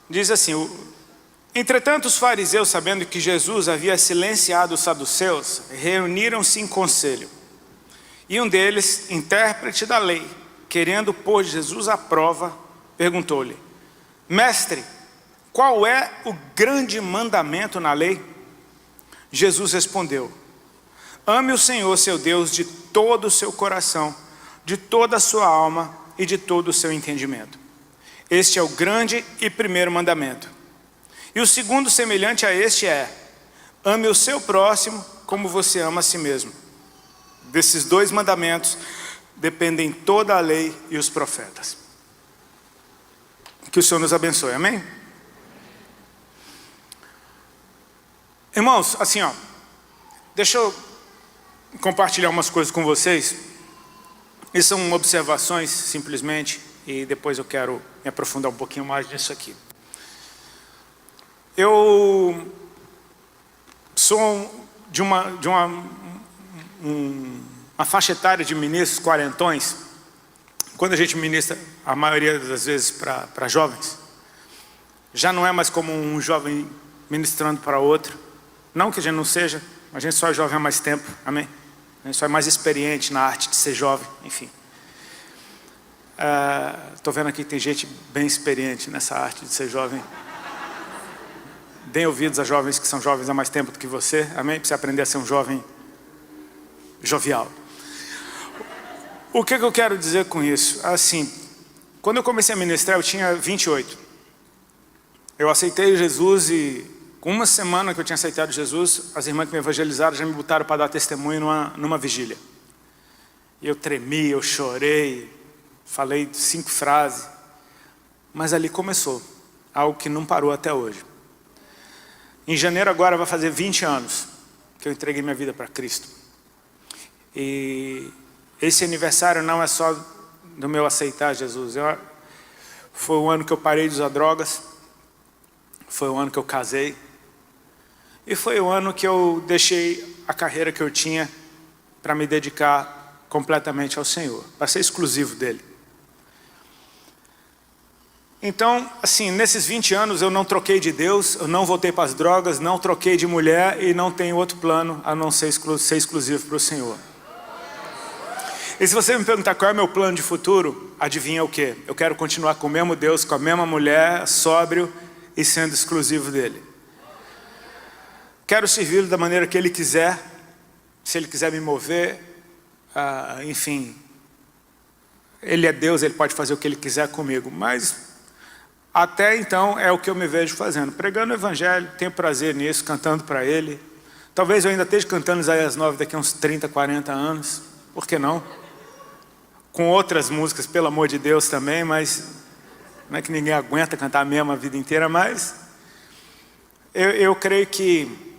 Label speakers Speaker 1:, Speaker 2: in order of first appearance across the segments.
Speaker 1: Diz assim: entretanto os fariseus, sabendo que Jesus havia silenciado os saduceus, reuniram-se em conselho. E um deles, intérprete da lei, querendo pôr Jesus à prova, perguntou-lhe: mestre, qual é o grande mandamento na lei? Jesus respondeu: ame o Senhor seu Deus de todo o seu coração, de toda a sua alma e de todo o seu entendimento. Este é o grande e primeiro mandamento. E o segundo, semelhante a este, é: ame o seu próximo como você ama a si mesmo. Desses dois mandamentos dependem toda a lei e os profetas. Que o Senhor nos abençoe, amém? Irmãos, assim deixa eu compartilhar umas coisas com vocês. Essas são observações simplesmente, e depois eu quero me aprofundar um pouquinho mais nisso aqui. Eu sou de uma faixa etária de ministros quarentões. Quando a gente ministra, a maioria das vezes para jovens, já não é mais como um jovem ministrando para outro. Não que a gente não seja, a gente só é jovem há mais tempo, amém? A gente só é mais experiente na arte de ser jovem, enfim. Estou vendo aqui que tem gente bem experiente nessa arte de ser jovem. Deem ouvidos a jovens que são jovens há mais tempo do que você, amém? Para você aprender a ser um jovem jovial. O que eu quero dizer com isso? Assim, quando eu comecei a ministrar, eu tinha 28. Eu aceitei Jesus e com uma semana que eu tinha aceitado Jesus, as irmãs que me evangelizaram já me botaram para dar testemunho numa vigília. E eu tremi, eu chorei, falei 5 frases, mas ali começou algo que não parou até hoje. Em janeiro agora vai fazer 20 anos que eu entreguei minha vida para Cristo. E esse aniversário não é só do meu aceitar Jesus. Foi o ano que eu parei de usar drogas, foi o ano que eu casei, e foi o ano que eu deixei a carreira que eu tinha para me dedicar completamente ao Senhor, para ser exclusivo dele. Então, assim, nesses 20 anos eu não troquei de Deus, eu não voltei para as drogas, não troquei de mulher e não tenho outro plano a não ser exclusivo para o Senhor. E se você me perguntar qual é o meu plano de futuro, adivinha o quê? Eu quero continuar com o mesmo Deus, com a mesma mulher, sóbrio e sendo exclusivo dele. Quero servi-lo da maneira que ele quiser, se ele quiser me mover, enfim. Ele é Deus, ele pode fazer o que ele quiser comigo, mas até então é o que eu me vejo fazendo, pregando o evangelho, tenho prazer nisso, cantando para ele. Talvez eu ainda esteja cantando Isaías 9 daqui a uns 30, 40 anos, por que não? Com outras músicas, pelo amor de Deus também, mas não é que ninguém aguenta cantar a mesma vida inteira, mas eu creio que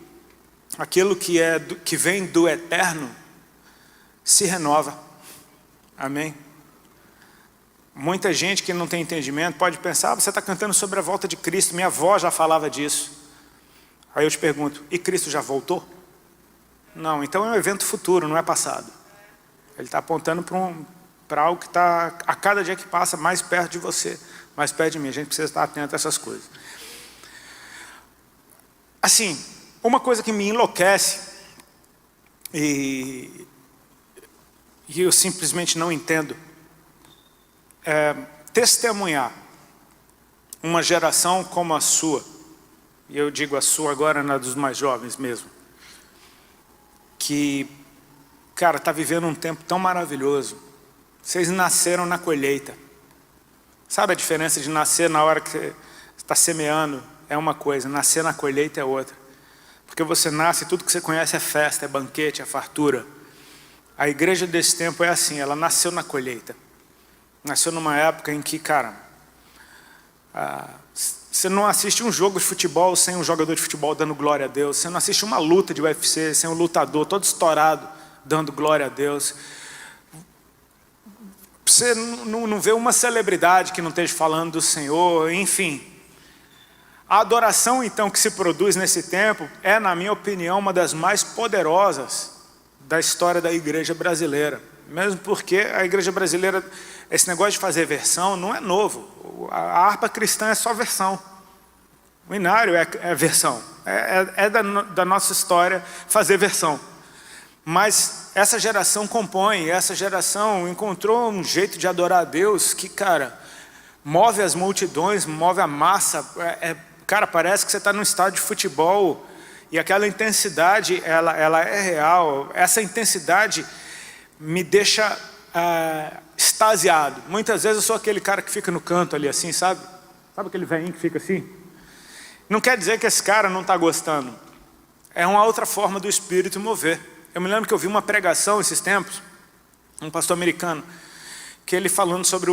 Speaker 1: aquilo que vem do eterno se renova, amém? Muita gente que não tem entendimento pode pensar: você está cantando sobre a volta de Cristo, minha avó já falava disso. Aí eu te pergunto: e Cristo já voltou? Não, então é um evento futuro, não é passado. Ele está apontando para algo que está a cada dia que passa mais perto de você, mais perto de mim. A gente precisa estar atento a essas coisas. Assim, uma coisa que me enlouquece e eu simplesmente não entendo é testemunhar uma geração como a sua, e eu digo a sua agora, na dos mais jovens mesmo, que, cara, está vivendo um tempo tão maravilhoso. Vocês nasceram na colheita. Sabe a diferença de nascer na hora que você está semeando? É uma coisa, nascer na colheita é outra. Porque você nasce e tudo que você conhece é festa, é banquete, é fartura. A igreja desse tempo é assim, ela nasceu na colheita. Nasceu numa época em que, cara, você não assiste um jogo de futebol sem um jogador de futebol dando glória a Deus. Você não assiste uma luta de UFC sem um lutador todo estourado dando glória a Deus. Você não vê uma celebridade que não esteja falando do Senhor, enfim. A adoração, então, que se produz nesse tempo é, na minha opinião, uma das mais poderosas da história da igreja brasileira. Mesmo porque a igreja brasileira, esse negócio de fazer versão não é novo. A harpa cristã é só versão. O inário é versão. É da nossa história fazer versão. Mas essa geração compõe, essa geração encontrou um jeito de adorar a Deus que, cara, move as multidões, move a massa. Cara, parece que você está num estádio de futebol e aquela intensidade, ela é real. Essa intensidade me deixa extasiado. Muitas vezes eu sou aquele cara que fica no canto ali assim, sabe? Sabe aquele velhinho que fica assim? Não quer dizer que esse cara não está gostando. É uma outra forma do Espírito mover. Eu me lembro que eu vi uma pregação esses tempos, um pastor americano, que ele falando sobre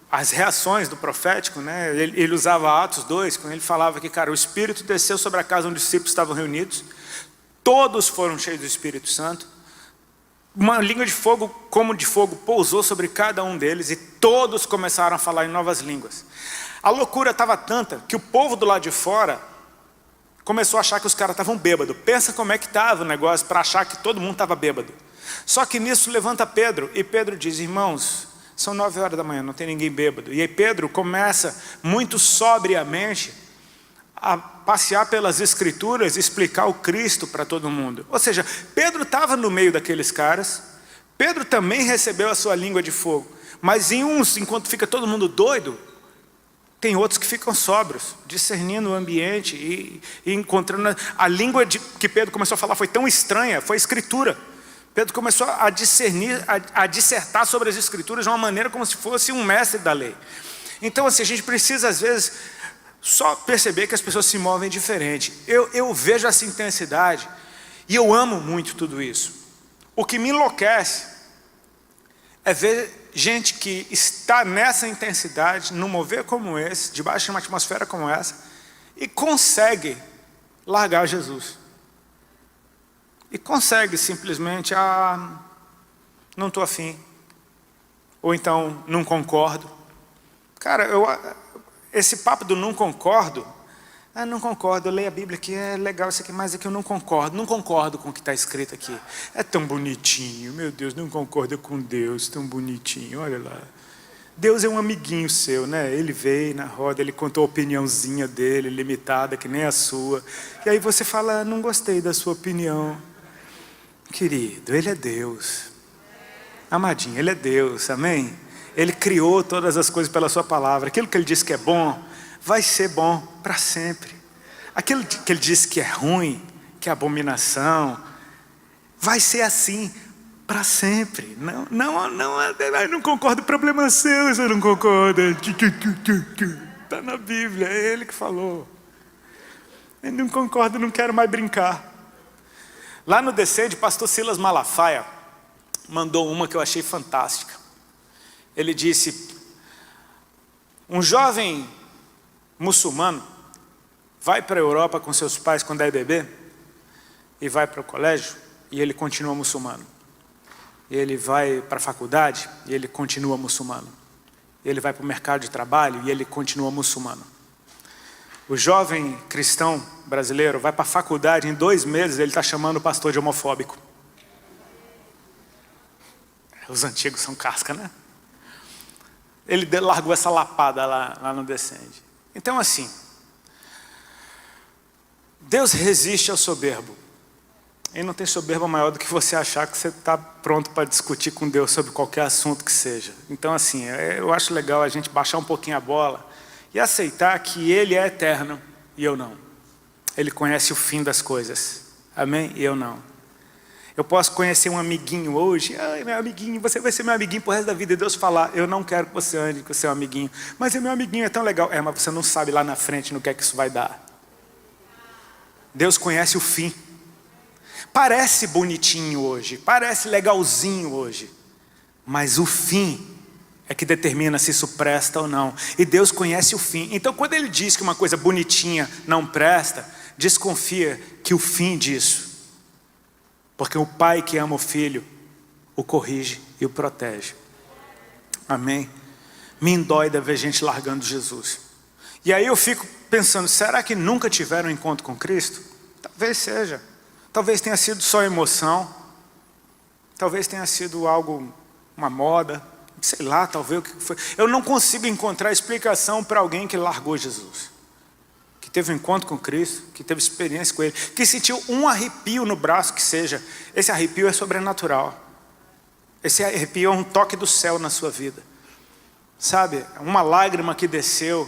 Speaker 1: as reações do profético, né? Ele usava Atos 2, quando ele falava que, cara, o Espírito desceu sobre a casa onde os discípulos estavam reunidos, todos foram cheios do Espírito Santo, uma língua de fogo, como de fogo, pousou sobre cada um deles e todos começaram a falar em novas línguas. A loucura estava tanta que o povo do lado de fora começou a achar que os caras estavam bêbados. Pensa como é que estava o negócio para achar que todo mundo estava bêbado. Só que nisso levanta Pedro, e Pedro diz, irmãos, são 9 horas da manhã, não tem ninguém bêbado. E aí Pedro começa muito sobriamente a passear pelas escrituras e explicar o Cristo para todo mundo. Ou seja, Pedro estava no meio daqueles caras, Pedro também recebeu a sua língua de fogo, mas em uns, enquanto fica todo mundo doido, tem outros que ficam sóbrios, discernindo o ambiente e encontrando... A língua que Pedro começou a falar foi tão estranha, foi a escritura. Pedro começou a discernir, a dissertar sobre as escrituras de uma maneira como se fosse um mestre da lei. Então, assim, a gente precisa, às vezes, só perceber que as pessoas se movem diferente. Eu vejo essa intensidade e eu amo muito tudo isso. O que me enlouquece é ver gente que está nessa intensidade, num mover como esse, debaixo de uma atmosfera como essa, e consegue largar Jesus. E consegue simplesmente, não estou afim. Ou então, não concordo. Cara, esse papo do não concordo, não concordo, eu leio a Bíblia aqui, é legal isso aqui, mas aqui eu não concordo com o que está escrito aqui. É tão bonitinho, meu Deus, não concordo com Deus, tão bonitinho, olha lá. Deus é um amiguinho seu, né? Ele veio na roda, ele contou a opiniãozinha dele, limitada, que nem a sua. E aí você fala, não gostei da sua opinião. Querido, Ele é Deus. Amadinho, Ele é Deus, amém? Ele criou todas as coisas pela sua palavra. Aquilo que Ele disse que é bom, vai ser bom para sempre. Aquilo que Ele disse que é ruim, que é abominação, vai ser assim para sempre. Não concordo, problema seu, você não concorda. Está na Bíblia, é Ele que falou. Eu não concordo, não quero mais brincar. Lá no Descende, pastor Silas Malafaia mandou uma que eu achei fantástica. Ele disse, um jovem muçulmano vai para a Europa com seus pais quando é bebê e vai para o colégio e ele continua muçulmano. E ele vai para a faculdade e ele continua muçulmano. E ele vai para o mercado de trabalho e ele continua muçulmano. O jovem cristão brasileiro vai para a faculdade, em 2 meses ele está chamando o pastor de homofóbico. Os antigos são casca, né? Ele largou essa lapada lá no Descende. Então assim, Deus resiste ao soberbo. E não tem soberba maior do que você achar que você está pronto para discutir com Deus sobre qualquer assunto que seja. Então assim, eu acho legal a gente baixar um pouquinho a bola e aceitar que Ele é eterno e eu não. Ele conhece o fim das coisas, amém? E eu não. Eu posso conhecer um amiguinho hoje, meu amiguinho, você vai ser meu amiguinho pro resto da vida, e Deus falar, eu não quero que você ande com o seu amiguinho, mas meu amiguinho é tão legal, mas você não sabe lá na frente no que é que isso vai dar. Deus conhece o fim. Parece bonitinho hoje, parece legalzinho hoje, mas o fim é que determina se isso presta ou não. E Deus conhece o fim. Então quando Ele diz que uma coisa bonitinha não presta, desconfia que o fim disso. Porque o pai que ama o filho, o corrige e o protege. Amém? Me endóida ver gente largando Jesus. E aí eu fico pensando, será que nunca tiveram um encontro com Cristo? Talvez seja. Talvez tenha sido só emoção. Talvez tenha sido algo, uma moda. Sei lá, talvez o que foi. Eu não consigo encontrar explicação para alguém que largou Jesus. Que teve um encontro com Cristo, que teve experiência com Ele, que sentiu um arrepio no braço que seja, esse arrepio é sobrenatural. Esse arrepio é um toque do céu na sua vida. Sabe, uma lágrima que desceu.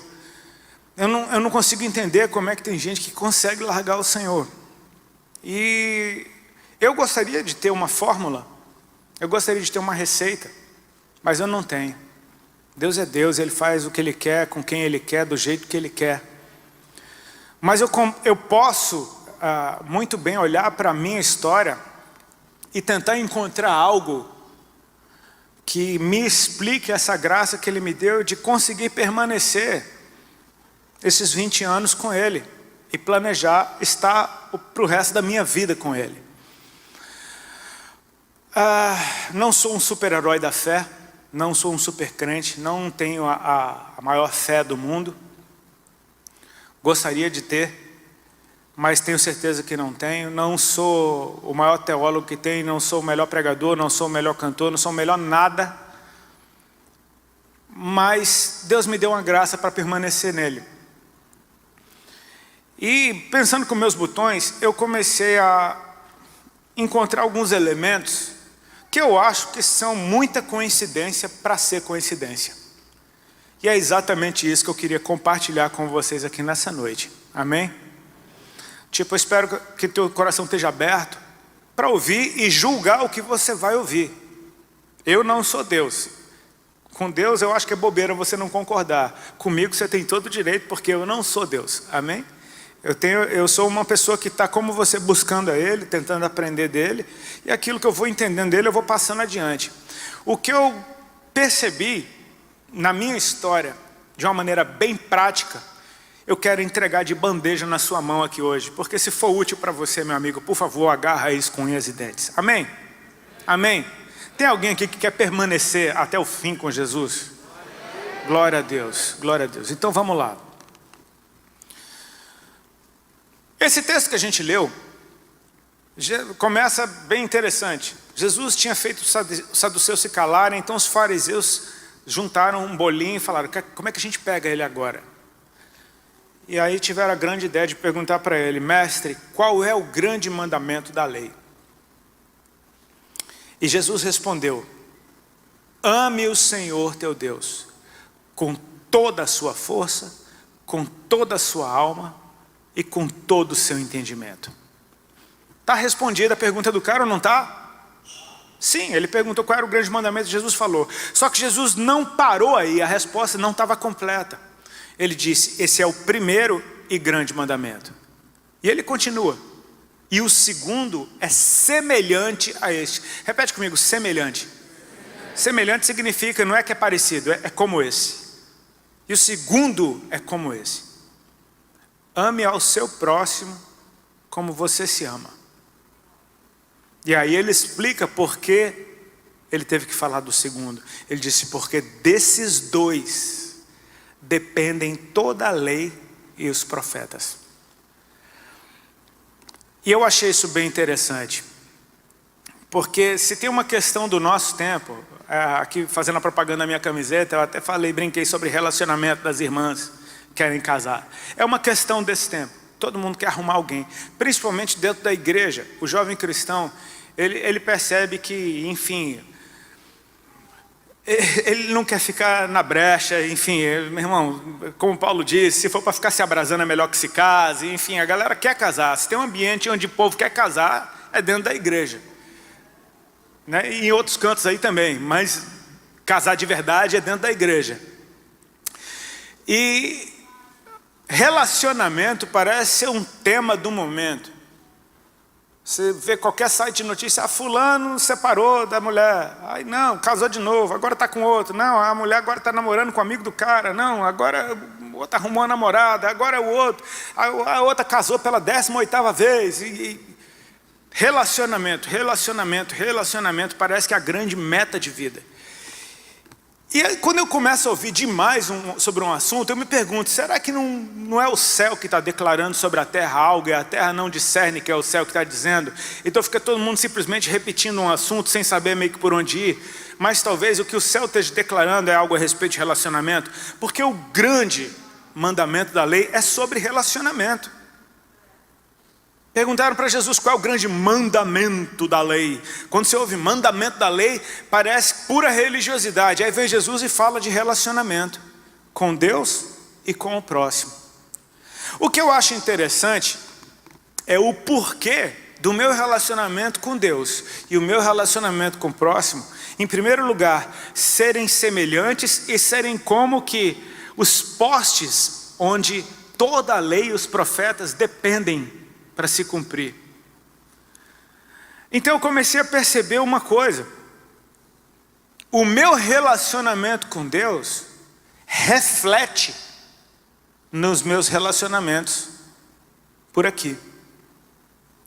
Speaker 1: Eu não consigo entender como é que tem gente que consegue largar o Senhor. E eu gostaria de ter uma fórmula, eu gostaria de ter uma receita, mas eu não tenho. Deus é Deus, Ele faz o que Ele quer, com quem Ele quer, do jeito que Ele quer. Mas eu posso muito bem olhar para a minha história e tentar encontrar algo que me explique essa graça que Ele me deu de conseguir permanecer esses 20 anos com Ele e planejar estar para o resto da minha vida com Ele. Não sou um super-herói da fé, não sou um super crente, não tenho a maior fé do mundo. Gostaria de ter, mas tenho certeza que não tenho. Não sou o maior teólogo que tem, não sou o melhor pregador, não sou o melhor cantor, não sou o melhor nada. Mas Deus me deu uma graça para permanecer nele. E pensando com meus botões, eu comecei a encontrar alguns elementos que eu acho que são muita coincidência para ser coincidência. E é exatamente isso que eu queria compartilhar com vocês aqui nessa noite. Amém? Eu espero que teu coração esteja aberto para ouvir e julgar o que você vai ouvir. Eu não sou Deus. Com Deus eu acho que é bobeira você não concordar. Comigo você tem todo o direito, porque eu não sou Deus. Amém? Eu sou uma pessoa que está como você, buscando a Ele, tentando aprender dEle, e aquilo que eu vou entendendo dEle eu vou passando adiante. O que eu percebi na minha história, de uma maneira bem prática, eu quero entregar de bandeja na sua mão aqui hoje, porque se for útil para você, meu amigo, por favor, agarra isso com unhas e dentes. Amém? Amém? Tem alguém aqui que quer permanecer até o fim com Jesus? Glória a Deus, glória a Deus. Então vamos lá. Esse texto que a gente leu começa bem interessante. Jesus tinha feito os saduceus se calarem, então os fariseus juntaram um bolinho e falaram: como é que a gente pega ele agora? E aí tiveram a grande ideia de perguntar para ele: mestre, qual é o grande mandamento da lei? E Jesus respondeu: ame o Senhor teu Deus com toda a sua força, com toda a sua alma e com todo o seu entendimento. Está respondida a pergunta do cara ou não está? Sim, ele perguntou qual era o grande mandamento, Jesus falou. Só que Jesus não parou aí, a resposta não estava completa. Ele disse: esse é o primeiro e grande mandamento. E ele continua: e o segundo é semelhante a este. Repete comigo: semelhante. Semelhante significa, não é que é parecido, é como esse. E o segundo é como esse: ame ao seu próximo como você se ama. E aí ele explica por que ele teve que falar do segundo. Ele disse: porque desses dois dependem toda a lei e os profetas. E eu achei isso bem interessante, porque se tem uma questão do nosso tempo, aqui fazendo a propaganda da minha camiseta, eu até falei, brinquei sobre relacionamento das irmãs que querem casar. É uma questão desse tempo, todo mundo quer arrumar alguém, principalmente dentro da igreja. O jovem cristão, ele percebe que, enfim, ele não quer ficar na brecha, enfim, meu irmão, como Paulo disse, se for para ficar se abrasando é melhor que se case, enfim, a galera quer casar. Se tem um ambiente onde o povo quer casar, é dentro da igreja, né? E em outros cantos aí também, mas casar de verdade é dentro da igreja. E relacionamento parece ser um tema do momento. Você vê qualquer site de notícia: fulano separou da mulher, ai não, casou de novo, agora está com outro, não, a mulher agora está namorando com o amigo do cara, não, agora o outro arrumou uma namorada, agora é o outro, a outra casou pela 18ª vez. Relacionamento parece que é a grande meta de vida. E aí, quando eu começo a ouvir demais sobre um assunto, eu me pergunto: será que não é o céu que está declarando sobre a terra algo, e a terra não discerne que é o céu que está dizendo? Então fica todo mundo simplesmente repetindo um assunto sem saber meio que por onde ir. Mas talvez o que o céu esteja declarando é algo a respeito de relacionamento. Porque o grande mandamento da lei é sobre relacionamento. Perguntaram para Jesus qual é o grande mandamento da lei. Quando você ouve mandamento da lei, parece pura religiosidade. Aí vem Jesus e fala de relacionamento com Deus e com o próximo. O que eu acho interessante é o porquê do meu relacionamento com Deus e o meu relacionamento com o próximo, em primeiro lugar, serem semelhantes e serem como que os postes onde toda a lei e os profetas dependem para se cumprir. Então eu comecei a perceber uma coisa: o meu relacionamento com Deus reflete nos meus relacionamentos por aqui.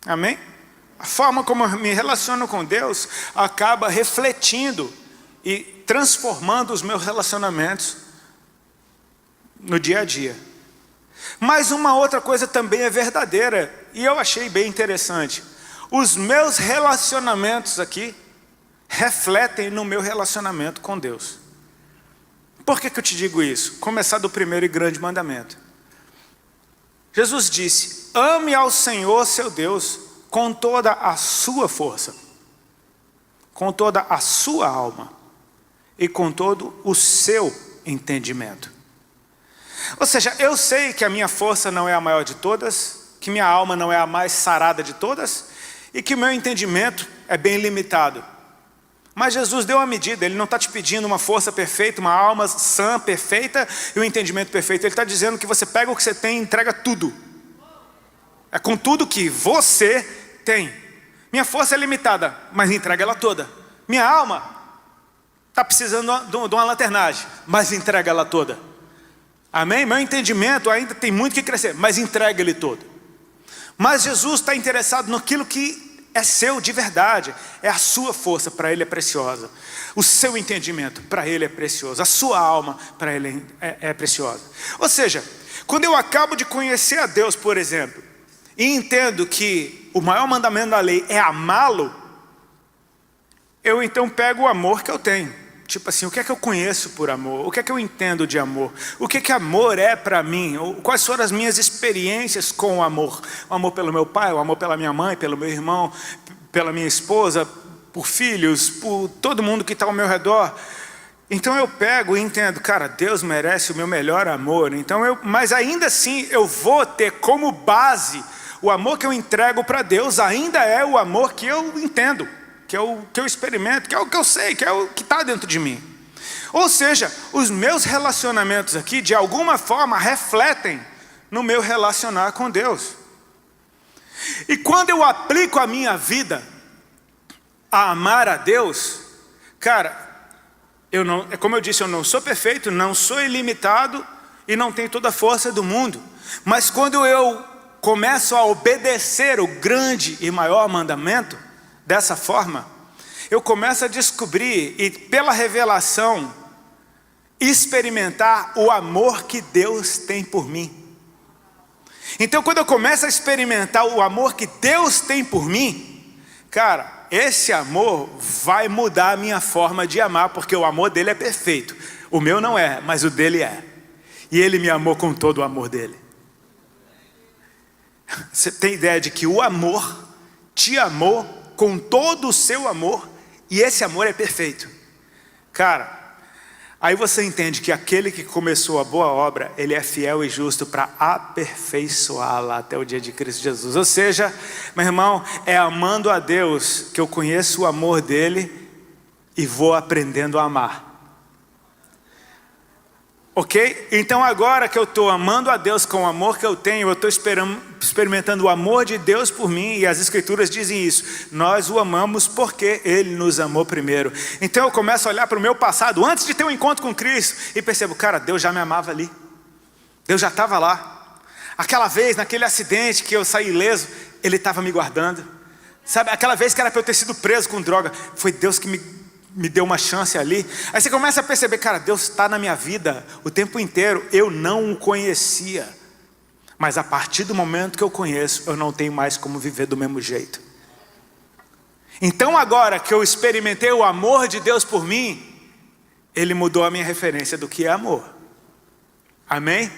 Speaker 1: Amém? A forma como eu me relaciono com Deus acaba refletindo e transformando os meus relacionamentos no dia a dia. Mas uma outra coisa também é verdadeira, e eu achei bem interessante. Os meus relacionamentos aqui refletem no meu relacionamento com Deus. Por que eu te digo isso? Começar do primeiro e grande mandamento. Jesus disse: ame ao Senhor seu Deus com toda a sua força, com toda a sua alma e com todo o seu entendimento. Ou seja, eu sei que a minha força não é a maior de todas, que minha alma não é a mais sarada de todas e que o meu entendimento é bem limitado. Mas Jesus deu uma medida. Ele não está te pedindo uma força perfeita, uma alma sã, perfeita e um entendimento perfeito. Ele está dizendo que você pega o que você tem e entrega tudo. É com tudo que você tem. Minha força é limitada, mas entrega ela toda. Minha alma está precisando de uma lanternagem, mas entrega ela toda. Amém? Meu entendimento ainda tem muito que crescer, mas entrega ele todo. Mas Jesus está interessado naquilo que é seu de verdade. É a sua força, para Ele é preciosa. O seu entendimento, para Ele é precioso. A sua alma, para Ele é preciosa. Ou seja, quando eu acabo de conhecer a Deus, por exemplo, e entendo que o maior mandamento da lei é amá-lo, eu então pego o amor que eu tenho. Tipo assim, o que é que eu conheço por amor? O que é que eu entendo de amor? O que é que amor é para mim? Quais foram as minhas experiências com o amor? O amor pelo meu pai, o amor pela minha mãe, pelo meu irmão, pela minha esposa, por filhos, por todo mundo que está ao meu redor. Então eu pego e entendo, cara, Deus merece o meu melhor amor. Mas ainda assim eu vou ter como base o amor que eu entrego para Deus, ainda é o amor que eu entendo, que é o que eu experimento, que é o que eu sei, que é o que está dentro de mim. Ou seja, os meus relacionamentos aqui, de alguma forma, refletem no meu relacionar com Deus. E quando eu aplico a minha vida a amar a Deus, cara, como eu disse, eu não sou perfeito, não sou ilimitado e não tenho toda a força do mundo. Mas quando eu começo a obedecer o grande e maior mandamento, dessa forma, eu começo a descobrir e pela revelação, experimentar o amor que Deus tem por mim. Então quando eu começo a experimentar o amor que Deus tem por mim, cara, esse amor vai mudar a minha forma de amar, porque o amor dele é perfeito. O meu não é, mas o dele é. E ele me amou com todo o amor dele. Você tem ideia de que o amor te amou com todo o seu amor, e esse amor é perfeito. Cara, aí você entende que aquele que começou a boa obra, ele é fiel e justo para aperfeiçoá-la até o dia de Cristo Jesus. Ou seja, meu irmão, é amando a Deus que eu conheço o amor dele e vou aprendendo a amar. Ok? Então agora que eu estou amando a Deus com o amor que eu tenho, eu estou experimentando o amor de Deus por mim, e as Escrituras dizem isso. Nós o amamos porque Ele nos amou primeiro. Então eu começo a olhar para o meu passado, antes de ter um encontro com Cristo, e percebo, cara, Deus já me amava ali. Deus já estava lá. Aquela vez, naquele acidente que eu saí ileso, Ele estava me guardando. Sabe, aquela vez que era para eu ter sido preso com droga, foi Deus que me deu uma chance ali. Aí você começa a perceber, cara, Deus está na minha vida o tempo inteiro. Eu não o conhecia, mas a partir do momento que eu conheço, eu não tenho mais como viver do mesmo jeito. Então agora que eu experimentei o amor de Deus por mim, Ele mudou a minha referência do que é amor. Amém?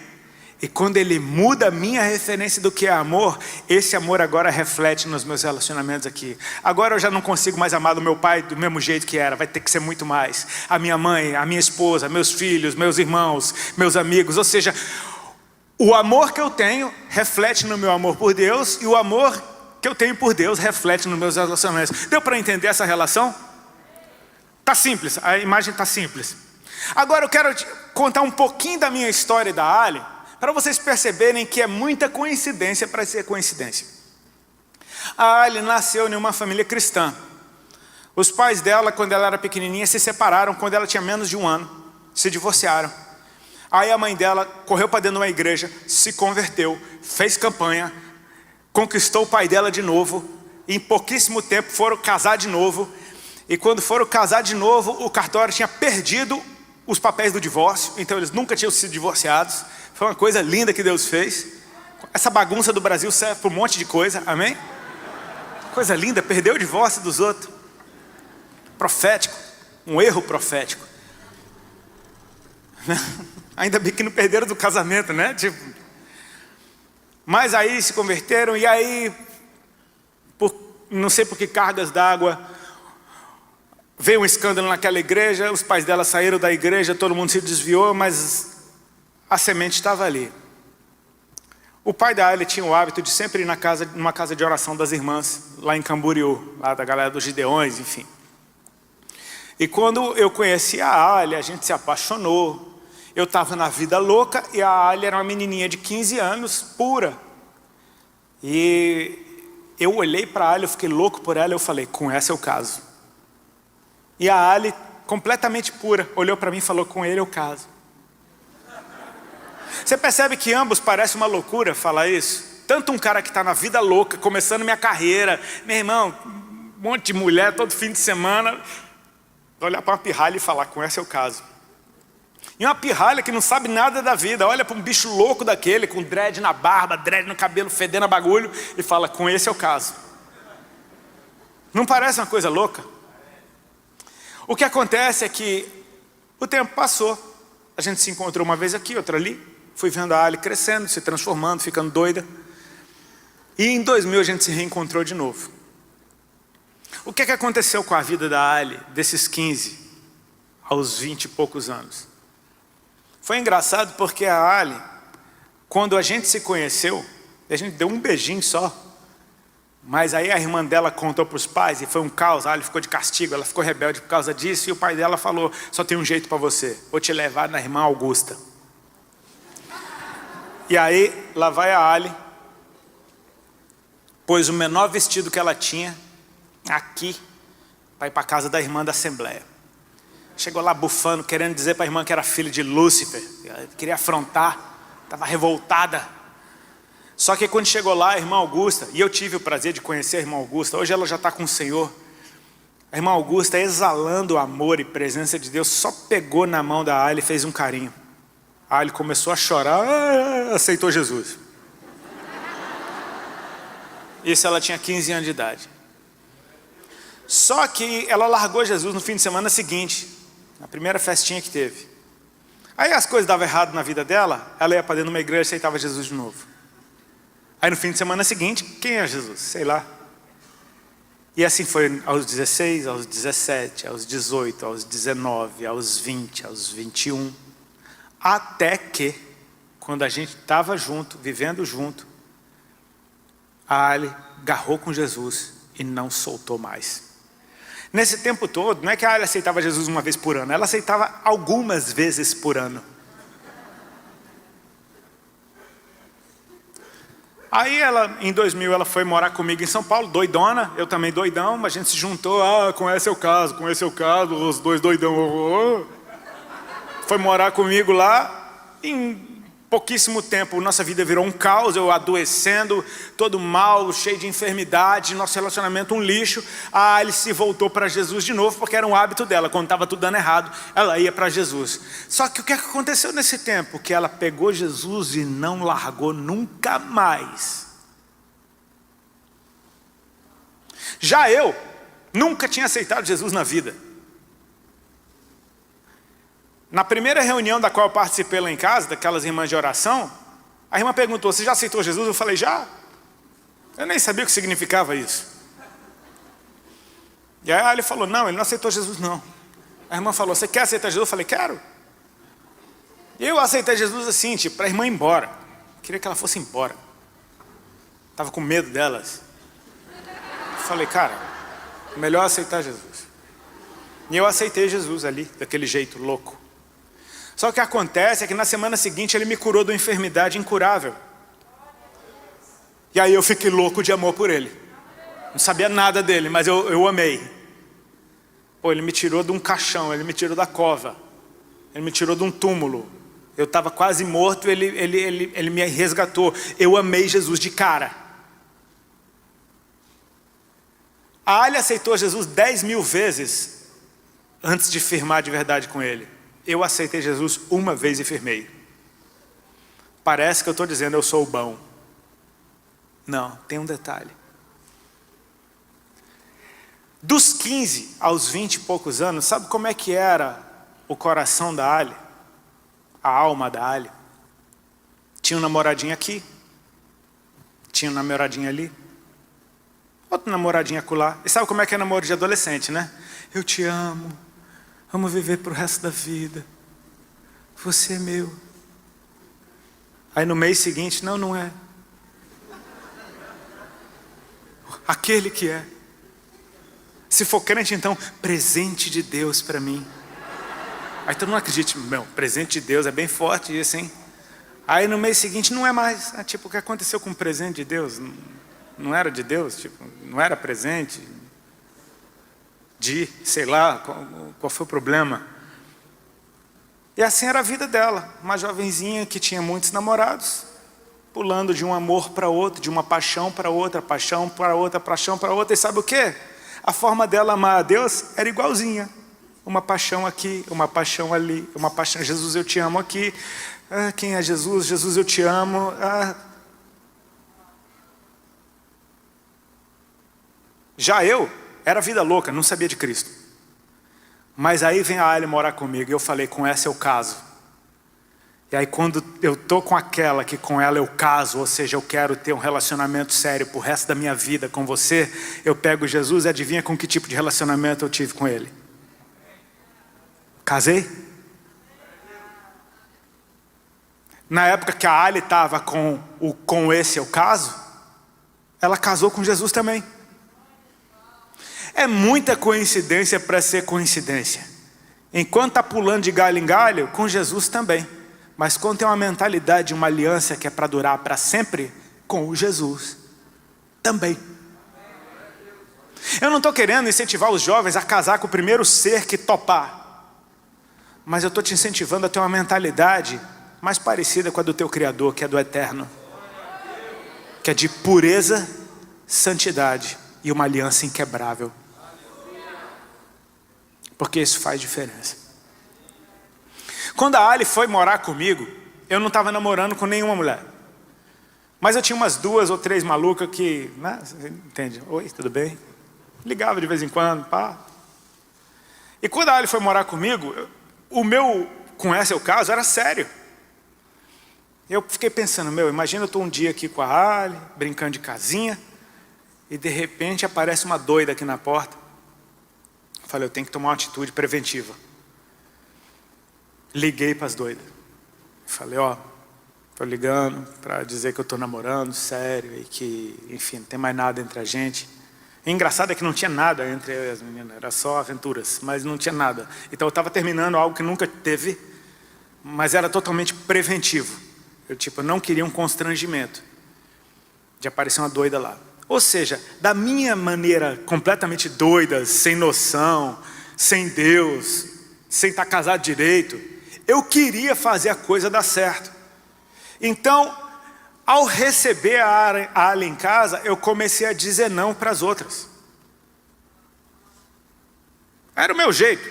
Speaker 1: E quando ele muda a minha referência do que é amor, esse amor agora reflete nos meus relacionamentos aqui. Agora eu já não consigo mais amar do meu pai do mesmo jeito que era, vai ter que ser muito mais. A minha mãe, a minha esposa, meus filhos, meus irmãos, meus amigos. Ou seja, o amor que eu tenho reflete no meu amor por Deus, e o amor que eu tenho por Deus reflete nos meus relacionamentos. Deu para entender essa relação? Está simples, a imagem está simples. Agora eu quero te contar um pouquinho da minha história e da Ali, para vocês perceberem que é muita coincidência para ser coincidência. A Ali nasceu em uma família cristã. Os pais dela, quando ela era pequenininha, se separaram quando ela tinha menos de 1 ano. Se divorciaram. Aí a mãe dela correu para dentro de uma igreja, se converteu, fez campanha, conquistou o pai dela de novo. E em pouquíssimo tempo foram casar de novo. E quando foram casar de novo, o cartório tinha perdido os papéis do divórcio. Então eles nunca tinham sido divorciados. Foi uma coisa linda que Deus fez. Essa bagunça do Brasil serve para um monte de coisa, amém? Coisa linda, perdeu o divórcio dos outros. Profético, um erro profético. Ainda bem que não perderam do casamento, né? Mas aí se converteram, e aí, não sei por que cargas d'água, veio um escândalo naquela igreja, os pais dela saíram da igreja, todo mundo se desviou, mas a semente estava ali. O pai da Ali tinha o hábito de sempre ir numa casa de oração das irmãs, lá em Camboriú, lá da galera dos Gideões, enfim. E quando eu conheci a Ali, a gente se apaixonou. Eu estava na vida louca e a Ali era uma menininha de 15 anos, pura. E eu olhei para a Ali, eu fiquei louco por ela, eu falei, com essa eu caso. E a Ali, completamente pura, olhou para mim e falou, com ele eu caso. Você percebe que ambos parece uma loucura falar isso? Tanto um cara que está na vida louca, começando minha carreira, meu irmão, um monte de mulher todo fim de semana, olhar para uma pirralha e falar, com essa eu caso. E uma pirralha que não sabe nada da vida, olha para um bicho louco daquele, com dread na barba, dread no cabelo, fedendo a bagulho, e fala, com esse é o caso. Não parece uma coisa louca? O que acontece é que o tempo passou, a gente se encontrou uma vez aqui, outra ali, fui vendo a Ali crescendo, se transformando, ficando doida. E em 2000 a gente se reencontrou de novo. O que aconteceu com a vida da Ali, desses 15 aos 20 e poucos anos? Foi engraçado porque a Ali, quando a gente se conheceu, a gente deu um beijinho só. Mas aí a irmã dela contou para os pais e foi um caos. A Ali ficou de castigo, ela ficou rebelde por causa disso. E o pai dela falou, só tem um jeito para você, vou te levar na irmã Augusta. E aí, lá vai a Ali, pôs o menor vestido que ela tinha, aqui, para ir para a casa da irmã da Assembleia. Chegou lá bufando, querendo dizer para a irmã que era filho de Lúcifer, queria afrontar, estava revoltada. Só que quando chegou lá, a irmã Augusta, e eu tive o prazer de conhecer a irmã Augusta, hoje ela já está com o Senhor. A irmã Augusta, exalando o amor e presença de Deus, só pegou na mão da Ali e fez um carinho. A Ali começou a chorar, aceitou Jesus. Isso ela tinha 15 anos de idade. Só que ela largou Jesus no fim de semana seguinte, na primeira festinha que teve. Aí as coisas davam errado na vida dela, ela ia para dentro de uma igreja e aceitava Jesus de novo. Aí no fim de semana seguinte, quem é Jesus? Sei lá. E assim foi aos 16, aos 17, aos 18, aos 19, aos 20, aos 21. Até que, quando a gente estava junto, vivendo junto, a Ali agarrou com Jesus e não soltou mais. Nesse tempo todo, não é que a Ali aceitava Jesus uma vez por ano, ela aceitava algumas vezes por ano. Aí ela, em 2000, ela foi morar comigo em São Paulo, doidona, eu também doidão, a gente se juntou, com esse é o caso, com esse é o caso, os dois doidão. Foi morar comigo lá, em pouquíssimo tempo nossa vida virou um caos, eu adoecendo, todo mal, cheio de enfermidade, nosso relacionamento um lixo. A Alice se voltou para Jesus de novo, porque era um hábito dela, quando estava tudo dando errado, ela ia para Jesus. Só que o que aconteceu nesse tempo? Que ela pegou Jesus e não largou nunca mais. Já eu nunca tinha aceitado Jesus na vida. Na primeira reunião da qual eu participei lá em casa, daquelas irmãs de oração, A irmã perguntou, você já aceitou Jesus? Eu falei, já. Eu nem sabia o que significava isso. E aí ele falou, não, ele não aceitou Jesus não. A irmã falou, você quer aceitar Jesus? Eu falei, quero. E eu aceitei Jesus assim, tipo, para a irmã ir embora. Queria que ela fosse embora. Estava com medo delas. Eu falei, cara, melhor aceitar Jesus. E eu aceitei Jesus ali, daquele jeito louco. Só que o que acontece é que na semana seguinte ele me curou de uma enfermidade incurável. E aí eu fiquei louco de amor por ele. Não sabia nada dele, mas eu amei. Pô, ele me tirou de um caixão, ele me tirou da cova. Ele me tirou de um túmulo. Eu estava quase morto, ele me resgatou. Eu amei Jesus de cara. A Ali aceitou Jesus 10.000 vezes antes de firmar de verdade com ele. Eu aceitei Jesus uma vez e firmei. Parece que eu estou dizendo eu sou o bom. Não, tem um detalhe. Dos 15 aos 20 e poucos anos, sabe como é que era o coração da Ali? A alma da Ali? Tinha um namoradinho aqui. Tinha um namoradinho ali. Outro namoradinho acolá. E sabe como é que é namoro de adolescente, né? Eu te amo. Vamos viver pro resto da vida. Você é meu. Aí no mês seguinte, não é. Aquele que é. Se for crente, então, presente de Deus para mim. Aí tu não acredita, meu, presente de Deus é bem forte isso, hein? Aí no mês seguinte não é mais. Tipo, o que aconteceu com o presente de Deus? Não era de Deus? Tipo, não era presente? Sei lá, qual foi o problema? E assim era a vida dela. Uma jovenzinha que tinha muitos namorados, pulando de um amor para outro, de uma paixão para outra, paixão para outra, paixão para outra. E sabe o quê? A forma dela amar a Deus era igualzinha. Uma paixão aqui, uma paixão ali, uma paixão, Jesus eu te amo aqui. Quem é Jesus? Jesus eu te amo. Já eu era vida louca, não sabia de Cristo. Mas aí vem a Ali morar comigo e eu falei, com essa eu caso. E aí quando eu tô com aquela que com ela eu caso, ou seja, eu quero ter um relacionamento sério pro resto da minha vida com você, eu pego Jesus e adivinha com que tipo de relacionamento eu tive com ele? Casei? Na época que a Ali estava com esse eu caso, ela casou com Jesus também. É muita coincidência para ser coincidência. Enquanto está pulando de galho em galho, com Jesus também. Mas quando tem uma mentalidade, uma aliança que é para durar para sempre, com o Jesus também. Eu não estou querendo incentivar os jovens a casar com o primeiro ser que topar. Mas eu estou te incentivando a ter uma mentalidade mais parecida com a do teu Criador, que é do eterno. Que é de pureza, santidade e uma aliança inquebrável. Porque isso faz diferença. Quando a Ali foi morar comigo, eu não estava namorando com nenhuma mulher. Mas eu tinha umas 2 ou 3 malucas que, né, você entende? Oi, tudo bem? Ligava de vez em quando, pá. E quando a Ali foi morar comigo, o meu, com essa o caso, era sério. Eu fiquei pensando, imagina eu estou um dia aqui com a Ali, brincando de casinha, e de repente aparece uma doida aqui na porta. Falei, eu tenho que tomar uma atitude preventiva. Liguei para as doidas. Falei, estou ligando para dizer que eu estou namorando, sério, e que, enfim, não tem mais nada entre a gente. E engraçado é que não tinha nada entre eu e as meninas, era só aventuras, mas não tinha nada. Então eu estava terminando algo que nunca teve, mas era totalmente preventivo. Eu não queria um constrangimento de aparecer uma doida lá. Ou seja, da minha maneira completamente doida, sem noção, sem Deus, sem estar casado direito, eu queria fazer a coisa dar certo. Então, ao receber a Ali em casa, eu comecei a dizer não para as outras. Era o meu jeito,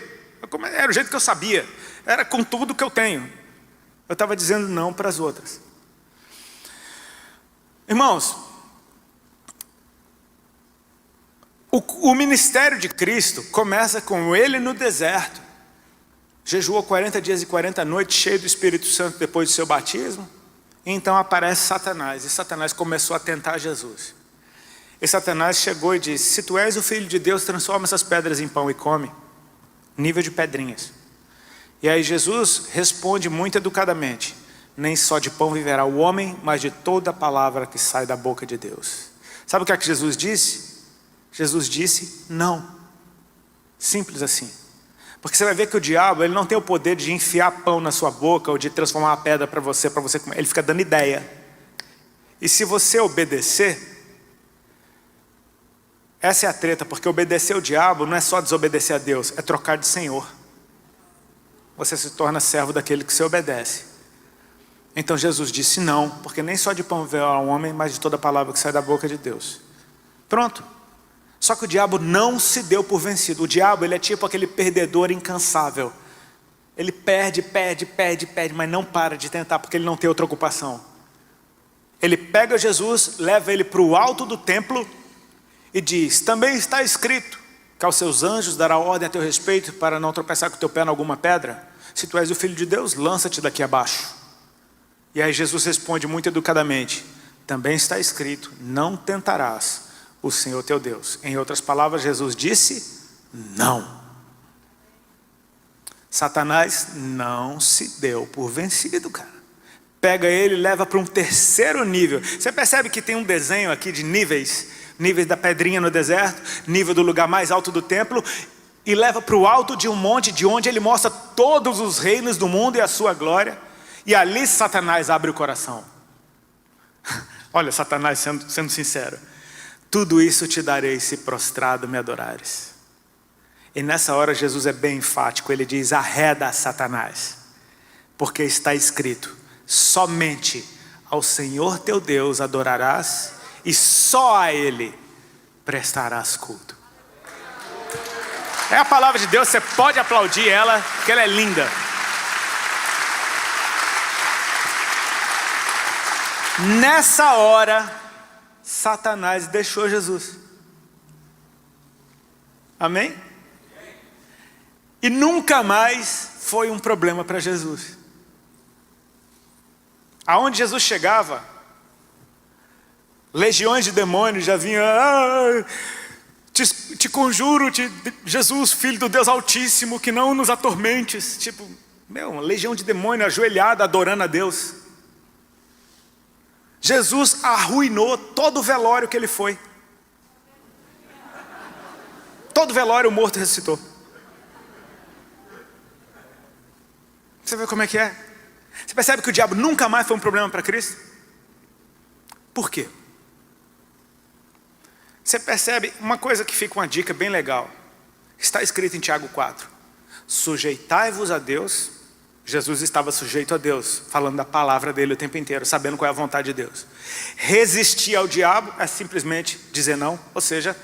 Speaker 1: era o jeito que eu sabia, era com tudo que eu tenho. Eu estava dizendo não para as outras. Irmãos, o ministério de Cristo começa com Ele no deserto. Jejuou 40 dias e 40 noites, cheio do Espírito Santo depois do seu batismo. Então aparece Satanás, e Satanás começou a tentar Jesus. E Satanás chegou e disse: se tu és o Filho de Deus, transforma essas pedras em pão e come. Nível de pedrinhas. E aí Jesus responde muito educadamente: nem só de pão viverá o homem, mas de toda palavra que sai da boca de Deus. Sabe o que é que Jesus disse? Jesus disse não. Simples assim. Porque você vai ver que o diabo, ele não tem o poder de enfiar pão na sua boca ou de transformar uma pedra para você comer. Ele fica dando ideia. E se você obedecer, essa é a treta, porque obedecer o diabo não é só desobedecer a Deus, é trocar de Senhor. Você se torna servo daquele que você obedece. Então Jesus disse não, porque nem só de pão viverá o homem, mas de toda palavra que sai da boca de Deus. Pronto. Só que o diabo não se deu por vencido. O diabo, ele é tipo aquele perdedor incansável. Ele perde, mas não para de tentar, porque ele não tem outra ocupação. Ele pega Jesus, leva ele para o alto do templo e diz: também está escrito que aos seus anjos dará ordem a teu respeito para não tropeçar com o teu pé em alguma pedra. Se tu és o Filho de Deus, lança-te daqui abaixo. E aí Jesus responde muito educadamente: também está escrito, não tentarás o Senhor teu Deus. Em outras palavras, Jesus disse não. Satanás não se deu por vencido, cara. Pega ele e leva para um terceiro nível. Você percebe que tem um desenho aqui de níveis? Níveis da pedrinha no deserto, nível do lugar mais alto do templo, e leva para o alto de um monte, de onde ele mostra todos os reinos do mundo e a sua glória. E ali Satanás abre o coração. Olha, Satanás sendo sincero: tudo isso te darei se prostrado me adorares. E nessa hora Jesus é bem enfático. Ele diz: arreda Satanás, porque está escrito, somente ao Senhor teu Deus adorarás, e só a Ele prestarás culto. É a palavra de Deus, você pode aplaudir ela, porque ela é linda. Nessa hora, Satanás deixou Jesus. Amém? E nunca mais foi um problema para Jesus. Aonde Jesus chegava, legiões de demônios já vinham: te conjuro, Jesus, Filho do Deus Altíssimo, que não nos atormentes. Tipo, uma legião de demônios ajoelhada, adorando a Deus. Jesus arruinou todo o velório que ele foi. Todo velório o morto ressuscitou. Você vê como é que é? Você percebe que o diabo nunca mais foi um problema para Cristo? Por quê? Você percebe uma coisa que fica uma dica bem legal. Está escrito em Tiago 4. Sujeitai-vos a Deus. Jesus estava sujeito a Deus, falando da palavra dele o tempo inteiro, sabendo qual é a vontade de Deus. Resistir ao diabo é simplesmente dizer não, ou seja,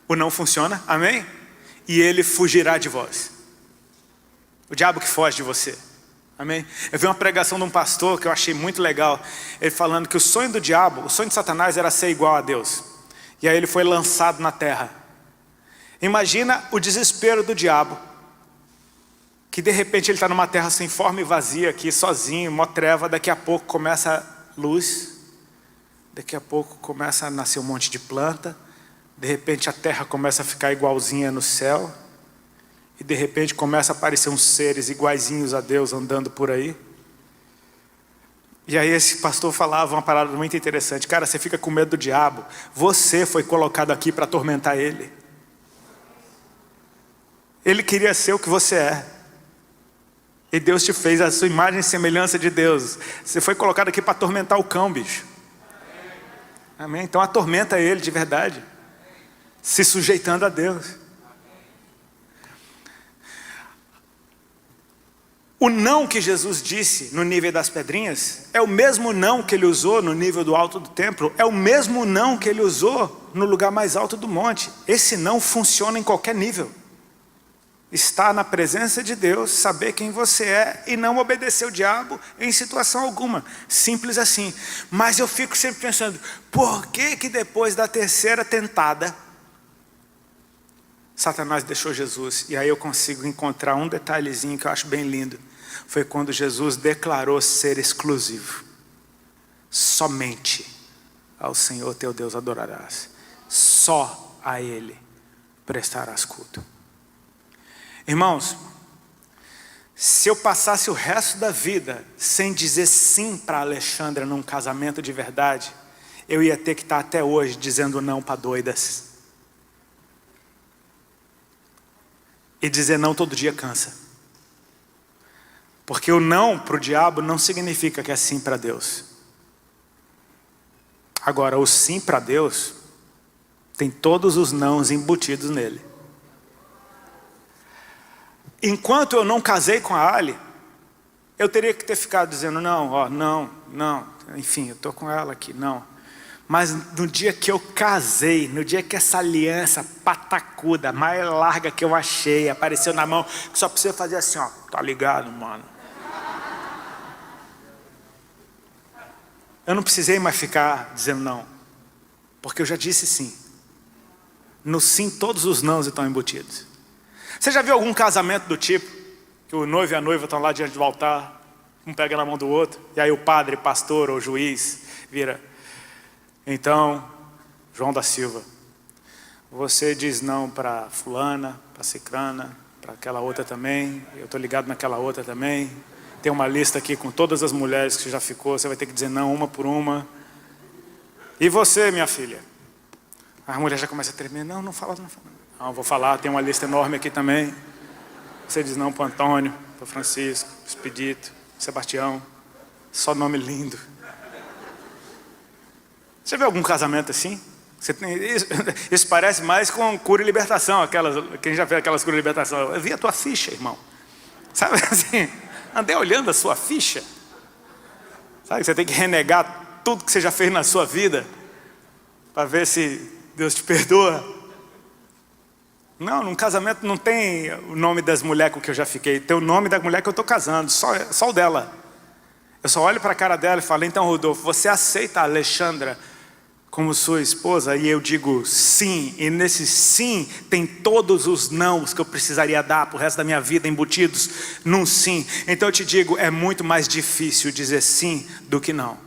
Speaker 1: o não funciona, amém? E ele fugirá de vós. O diabo que foge de você, amém? Eu vi uma pregação de um pastor que eu achei muito legal, ele falando que o sonho do diabo, o sonho de Satanás era ser igual a Deus. E aí ele foi lançado na terra. Imagina o desespero do diabo, que de repente ele está numa terra sem forma e vazia aqui, sozinho, mó treva. Daqui a pouco começa a luz, daqui a pouco começa a nascer um monte de planta, de repente a terra começa a ficar igualzinha no céu, e de repente começa a aparecer uns seres iguaizinhos a Deus andando por aí. E aí esse pastor falava uma parada muito interessante: cara, você fica com medo do diabo, você foi colocado aqui para atormentar ele. Ele queria ser o que você é. E Deus te fez a sua imagem e semelhança de Deus. Você foi colocado aqui para atormentar o cão, bicho. Amém? Então atormenta ele de verdade, se sujeitando a Deus. O não que Jesus disse no nível das pedrinhas é o mesmo não que ele usou no nível do alto do templo. É o mesmo não que ele usou no lugar mais alto do monte. Esse não funciona em qualquer nível. Estar na presença de Deus, saber quem você é e não obedecer o diabo em situação alguma. Simples assim. Mas eu fico sempre pensando: por que que depois da terceira tentada Satanás deixou Jesus? E aí eu consigo encontrar um detalhezinho que eu acho bem lindo. Foi quando Jesus declarou ser exclusivo. somente ao Senhor teu Deus adorarás. Só a Ele prestarás culto. Irmãos, se eu passasse o resto da vida sem dizer sim para Alexandra num casamento de verdade, eu ia ter que estar até hoje dizendo não para doidas. E dizer não todo dia cansa. Porque o não para o diabo não significa que é sim para Deus. Agora, o sim para Deus tem todos os nãos embutidos nele. Enquanto eu não casei com a Ali, eu teria que ter ficado dizendo não, enfim, eu estou com ela aqui, não. Mas no dia que eu casei, no dia que essa aliança patacuda, mais larga que eu achei, apareceu na mão, que só precisa fazer assim, ó, tá ligado, mano? Eu não precisei mais ficar dizendo não, porque eu já disse sim. No sim, todos os nãos estão embutidos. Você já viu algum casamento do tipo, que o noivo e a noiva estão lá diante do altar, um pega na mão do outro, e aí o padre, pastor ou juiz vira: então, João da Silva, você diz não para fulana, para cicrana, para aquela outra também, eu estou ligado naquela outra também, tem uma lista aqui com todas as mulheres que você já ficou, você vai ter que dizer não uma por uma. E você, minha filha? A mulher já começa a tremer, não fala. Não, vou falar, tem uma lista enorme aqui também. Você diz não para o Antônio, para o Francisco, para o Expedito, Sebastião, só nome lindo. Você vê algum casamento assim? Isso parece mais com cura e libertação, quem já fez aquelas cura e libertação. Eu vi a tua ficha, irmão. Sabe assim, andei olhando a sua ficha. Sabe que você tem que renegar tudo que você já fez na sua vida, para ver se Deus te perdoa. Não, num casamento não tem o nome das mulheres com que eu já fiquei, tem o nome da mulher que eu estou casando, só o dela. Eu só olho para a cara dela e falo: então, Rodolfo, você aceita a Alexandra como sua esposa? E eu digo sim, e nesse sim tem todos os nãos que eu precisaria dar para o resto da minha vida embutidos num sim. Então eu te digo, é muito mais difícil dizer sim do que não.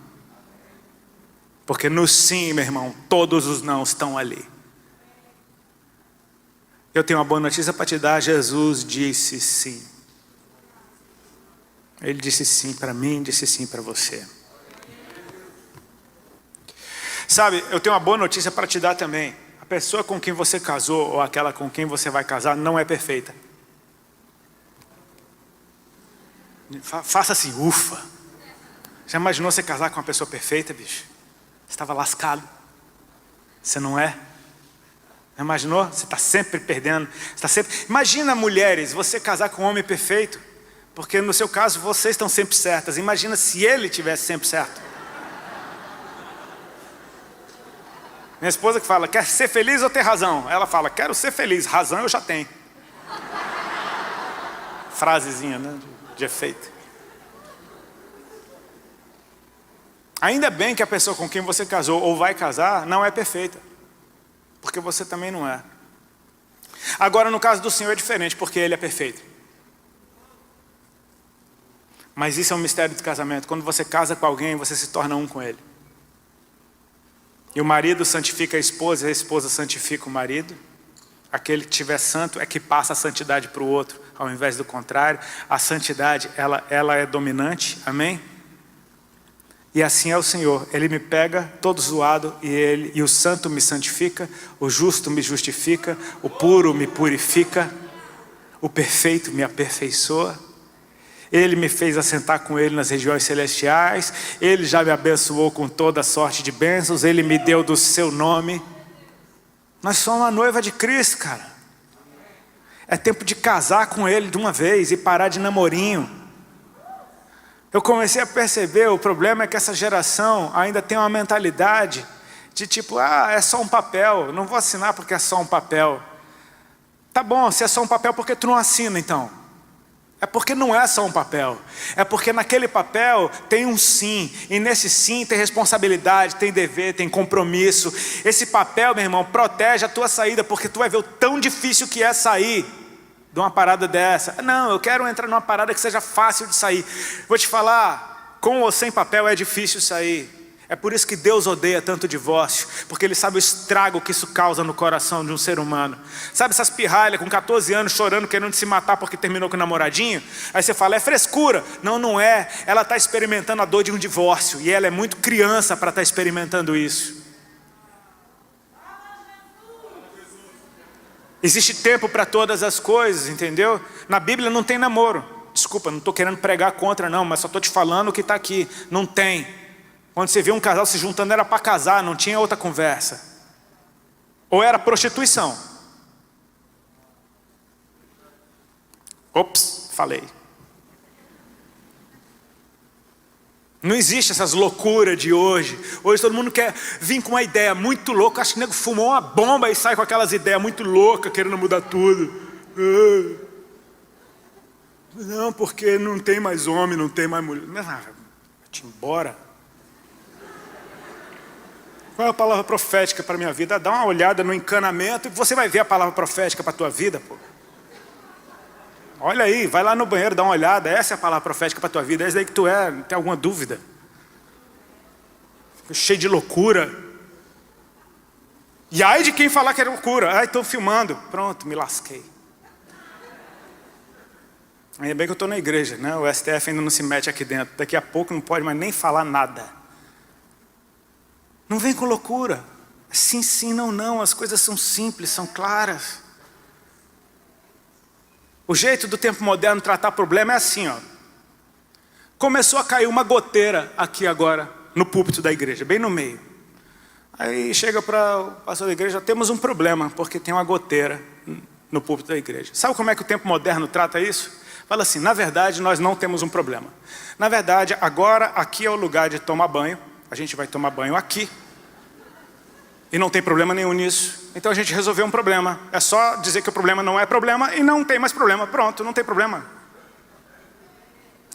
Speaker 1: Porque no sim, meu irmão, todos os nãos estão ali. Eu tenho uma boa notícia para te dar: Jesus disse sim. Ele disse sim para mim, disse sim para você. Sabe, eu tenho uma boa notícia para te dar também. A pessoa com quem você casou, ou aquela com quem você vai casar, não é perfeita. Faça assim, ufa. Já imaginou você casar com uma pessoa perfeita, bicho? Você estava lascado. Você não é? Já imaginou? Você está sempre perdendo. Imagina, mulheres, você casar com um homem perfeito. Porque no seu caso, vocês estão sempre certas. Imagina se ele tivesse sempre certo. Minha esposa que fala: quer ser feliz ou ter razão? Ela fala: quero ser feliz, razão eu já tenho. Frasezinha, né, de efeito. Ainda bem que a pessoa com quem você casou ou vai casar não é perfeita, porque você também não é. Agora, no caso do Senhor é diferente, porque Ele é perfeito. Mas isso é um mistério do casamento. Quando você casa com alguém, você se torna um com Ele. E o marido santifica a esposa santifica o marido. Aquele que estiver santo é que passa a santidade para o outro, ao invés do contrário. A santidade, ela é dominante, amém? E assim é o Senhor. Ele me pega todo zoado e o santo me santifica, o justo me justifica, o puro me purifica, o perfeito me aperfeiçoa. Ele me fez assentar com Ele nas regiões celestiais. Ele já me abençoou com toda sorte de bênçãos. Ele me deu do seu nome. Nós somos a noiva de Cristo, cara. É tempo de casar com Ele de uma vez e parar de namorinho. Eu comecei a perceber, o problema é que essa geração ainda tem uma mentalidade de tipo: é só um papel, não vou assinar porque é só um papel. Tá bom, se é só um papel, por que tu não assina então? É porque não é só um papel. É porque naquele papel tem um sim. E nesse sim tem responsabilidade, tem dever, tem compromisso. Esse papel, meu irmão, protege a tua saída, porque tu vai ver o tão difícil que é sair de uma parada dessa. Não, eu quero entrar numa parada que seja fácil de sair. Vou te falar, com ou sem papel é difícil sair. É por isso que Deus odeia tanto o divórcio, porque Ele sabe o estrago que isso causa no coração de um ser humano. Sabe essas pirralhas com 14 anos chorando, querendo se matar porque terminou com o namoradinho? Aí você fala, é frescura. Não, não é. Ela está experimentando a dor de um divórcio, e ela é muito criança para estar experimentando isso. Existe tempo para todas as coisas, entendeu? Na Bíblia não tem namoro. Desculpa, não estou querendo pregar contra não, mas só estou te falando o que está aqui. Não tem. Quando você vê um casal se juntando era para casar, não tinha outra conversa. Ou era prostituição. Ops, falei. Não existe essas loucuras de hoje. Hoje todo mundo quer vir com uma ideia muito louca. Acho que o nego fumou uma bomba e sai com aquelas ideias muito loucas, querendo mudar tudo. Não, porque não tem mais homem, não tem mais mulher. Vai-te embora. Qual é a palavra profética para a minha vida? Dá uma olhada no encanamento e você vai ver a palavra profética para a tua vida, pô. Olha aí, vai lá no banheiro, dá uma olhada. Essa é a palavra profética para a tua vida. É essa aí que tu é, não tem alguma dúvida. Fico cheio de loucura. E ai de quem falar que é loucura. Ai, estou filmando. Pronto, me lasquei. Ainda bem que eu estou na igreja, né? O STF ainda não se mete aqui dentro. Daqui a pouco não pode mais nem falar nada. Não vem com loucura. Sim, sim, não, não. As coisas são simples, são claras. O jeito do tempo moderno tratar problema é assim, ó. Começou a cair uma goteira aqui agora, no púlpito da igreja, bem no meio. Aí chega para o pastor da igreja, temos um problema, porque tem uma goteira no púlpito da igreja. Sabe como é que o tempo moderno trata isso? Fala assim, na verdade nós não temos um problema. Na verdade, agora aqui é o lugar de tomar banho. A gente vai tomar banho aqui. E não tem problema nenhum nisso. Então a gente resolveu um problema. É só dizer que o problema não é problema e não tem mais problema. Pronto, não tem problema.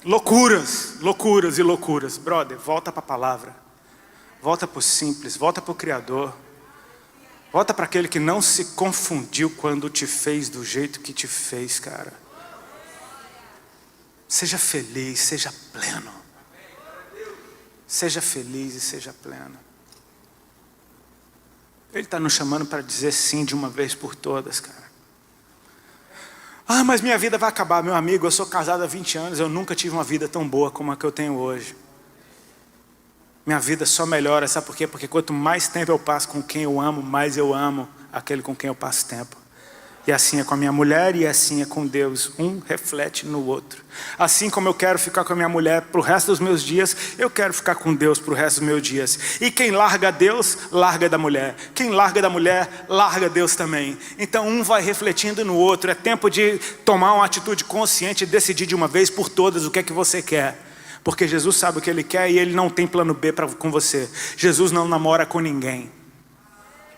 Speaker 1: Loucuras, loucuras e loucuras. Brother, volta para a palavra. Volta para o simples, volta para o Criador. Volta para aquele que não se confundiu quando te fez do jeito que te fez, cara. Seja feliz, seja pleno. Seja feliz e seja pleno. Ele está nos chamando para dizer sim de uma vez por todas, cara. Ah, mas minha vida vai acabar. Meu amigo, eu sou casado há 20 anos, eu nunca tive uma vida tão boa como a que eu tenho hoje. Minha vida só melhora, sabe por quê? Porque quanto mais tempo eu passo com quem eu amo, mais eu amo aquele com quem eu passo tempo. E assim é com a minha mulher e assim é com Deus. Um reflete no outro. Assim como eu quero ficar com a minha mulher para o resto dos meus dias, eu quero ficar com Deus para o resto dos meus dias. E quem larga Deus, larga da mulher. Quem larga da mulher, larga Deus também. Então um vai refletindo no outro. É tempo de tomar uma atitude consciente e decidir de uma vez por todas o que é que você quer. Porque Jesus sabe o que Ele quer e Ele não tem plano B com você. Jesus não namora com ninguém.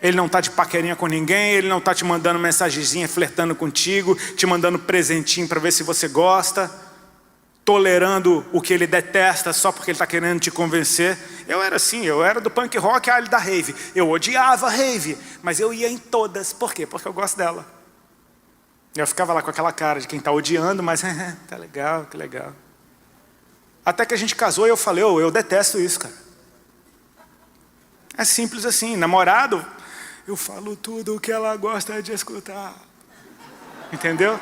Speaker 1: Ele não está de paquerinha com ninguém, Ele não está te mandando mensagenzinha, flertando contigo, te mandando presentinho para ver se você gosta, tolerando o que Ele detesta só porque Ele está querendo te convencer. Eu era assim, eu era do punk rock, a da rave. Eu odiava rave, mas eu ia em todas. Por quê? Porque eu gosto dela. Eu ficava lá com aquela cara de quem está odiando, mas tá legal, que legal. Até que a gente casou e eu falei, eu detesto isso, cara. É simples assim, namorado... Eu falo tudo o que ela gosta de escutar. Entendeu?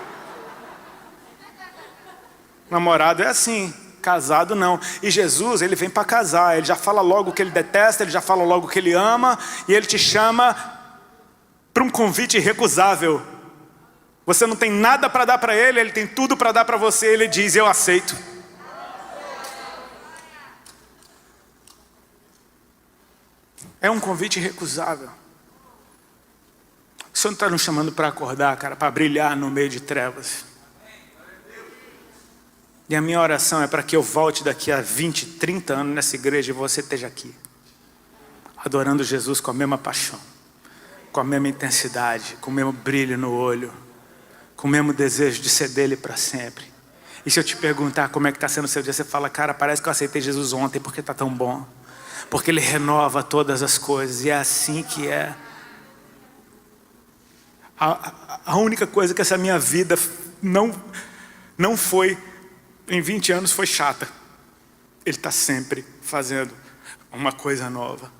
Speaker 1: Namorado é assim, casado não. E Jesus, Ele vem para casar. Ele já fala logo o que Ele detesta, Ele já fala logo o que Ele ama. E Ele te chama para um convite irrecusável. Você não tem nada para dar para Ele, Ele tem tudo para dar para você. Ele diz, eu aceito. É um convite irrecusável. O Senhor está nos chamando para acordar, cara, para brilhar no meio de trevas. E a minha oração é para que eu volte daqui a 20, 30 anos nessa igreja e você esteja aqui. Adorando Jesus com a mesma paixão, com a mesma intensidade, com o mesmo brilho no olho, com o mesmo desejo de ser dele para sempre. E se eu te perguntar como é que está sendo o seu dia, você fala, cara, parece que eu aceitei Jesus ontem porque está tão bom. Porque Ele renova todas as coisas e é assim que é. A única coisa que essa minha vida não foi, em 20 anos, foi chata. Ele está sempre fazendo uma coisa nova,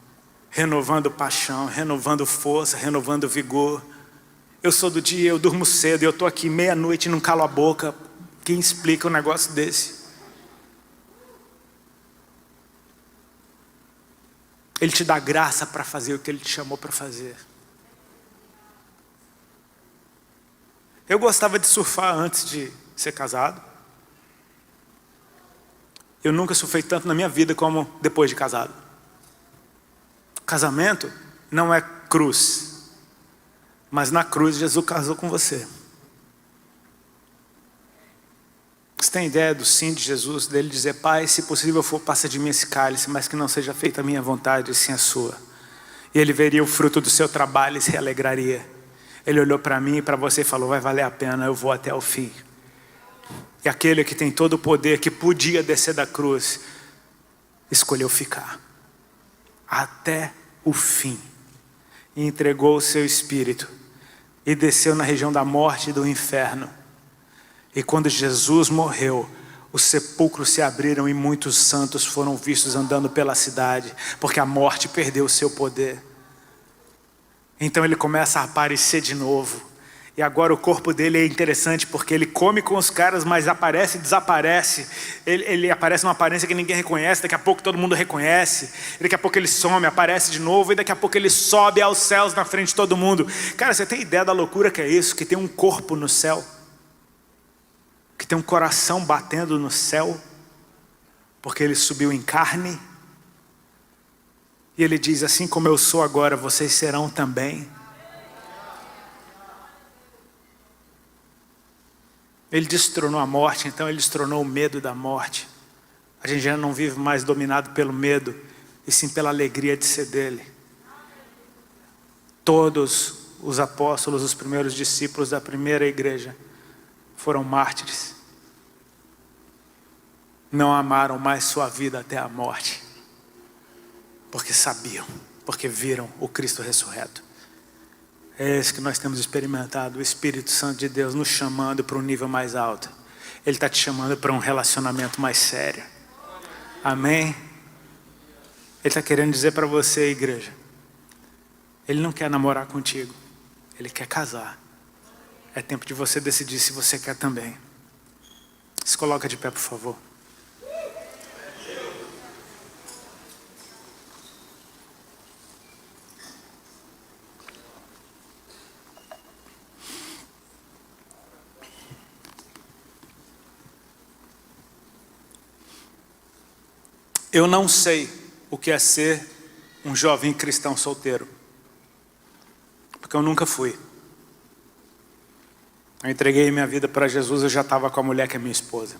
Speaker 1: renovando paixão, renovando força, renovando vigor. Eu sou do dia, eu durmo cedo, eu estou aqui meia-noite e não calo a boca. Quem explica um negócio desse? Ele te dá graça para fazer o que Ele te chamou para fazer. Eu gostava de surfar antes de ser casado. Eu nunca surfei tanto na minha vida como depois de casado. Casamento não é cruz, mas na cruz Jesus casou com você. Você tem ideia do sim de Jesus, dele dizer: Pai, se possível for, passa de mim esse cálice, mas que não seja feita a minha vontade, e sim a sua. E ele veria o fruto do seu trabalho e se alegraria. Ele olhou para mim e para você e falou: vai valer a pena, eu vou até o fim. E aquele que tem todo o poder, que podia descer da cruz, escolheu ficar até o fim. E entregou o seu espírito. E desceu na região da morte e do inferno. E quando Jesus morreu, os sepulcros se abriram e muitos santos foram vistos andando pela cidade, porque a morte perdeu o seu poder. Então ele começa a aparecer de novo. E agora o corpo dele é interessante, porque ele come com os caras, mas aparece e desaparece. Ele aparece numa aparência que ninguém reconhece, daqui a pouco todo mundo reconhece. Daqui a pouco ele some, aparece de novo, e daqui a pouco ele sobe aos céus na frente de todo mundo. Cara, você tem ideia da loucura que é isso? Que tem um corpo no céu, que tem um coração batendo no céu, porque ele subiu em carne. E ele diz: assim como eu sou agora, vocês serão também. Ele destronou a morte, então ele destronou o medo da morte. A gente já não vive mais dominado pelo medo, e sim pela alegria de ser dele. Todos os apóstolos, os primeiros discípulos da primeira igreja, foram mártires. Não amaram mais sua vida até a morte, porque sabiam, porque viram o Cristo ressurreto. É esse que nós temos experimentado, o Espírito Santo de Deus nos chamando para um nível mais alto. Ele está te chamando para um relacionamento mais sério. Amém? Ele está querendo dizer para você, igreja, Ele não quer namorar contigo, Ele quer casar. É tempo de você decidir se você quer também. Se coloca de pé, por favor. Eu não sei o que é ser um jovem cristão solteiro, porque eu nunca fui. Eu entreguei minha vida para Jesus, eu já estava com a mulher que é minha esposa.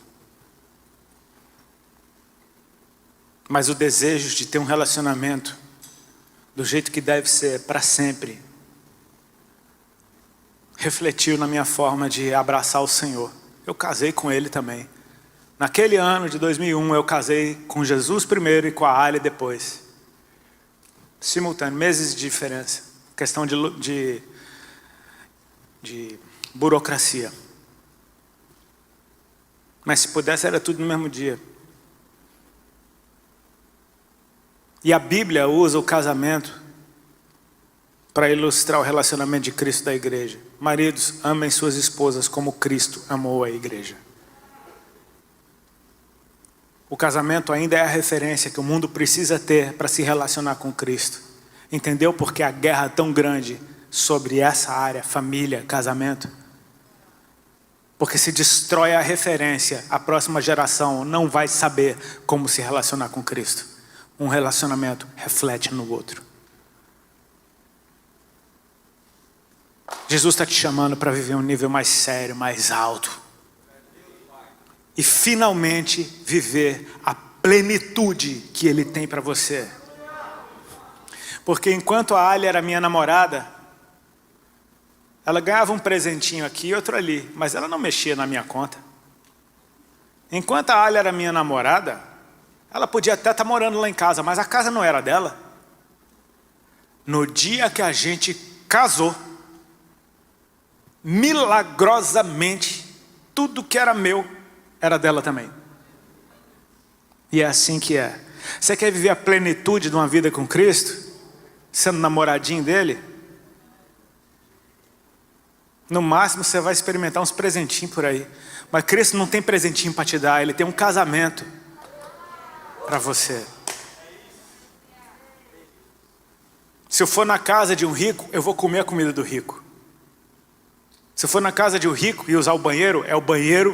Speaker 1: Mas o desejo de ter um relacionamento do jeito que deve ser, para sempre, refletiu na minha forma de abraçar o Senhor. Eu casei com Ele também. Naquele ano de 2001, eu casei com Jesus primeiro e com a Ali depois. Simultâneo, meses de diferença. Questão de burocracia. Mas se pudesse, era tudo no mesmo dia. E a Bíblia usa o casamento para ilustrar o relacionamento de Cristo da igreja. Maridos, amem suas esposas como Cristo amou a igreja. O casamento ainda é a referência que o mundo precisa ter para se relacionar com Cristo. Entendeu por que a guerra é tão grande sobre essa área, família, casamento? Porque se destrói a referência, a próxima geração não vai saber como se relacionar com Cristo. Um relacionamento reflete no outro. Jesus está te chamando para viver um nível mais sério, mais alto. E finalmente viver a plenitude que Ele tem para você. Porque enquanto a Ali era minha namorada, ela ganhava um presentinho aqui e outro ali, mas ela não mexia na minha conta. Enquanto a Ali era minha namorada, ela podia até estar morando lá em casa, mas a casa não era dela. No dia que a gente casou, milagrosamente, tudo que era meu era dela também. E é assim que é. Você quer viver a plenitude de uma vida com Cristo? Sendo namoradinho dele? No máximo você vai experimentar uns presentinhos por aí. Mas Cristo não tem presentinho para te dar, Ele tem um casamento para você. Se eu for na casa de um rico, eu vou comer a comida do rico. Se eu for na casa de um rico e usar o banheiro, é o banheiro,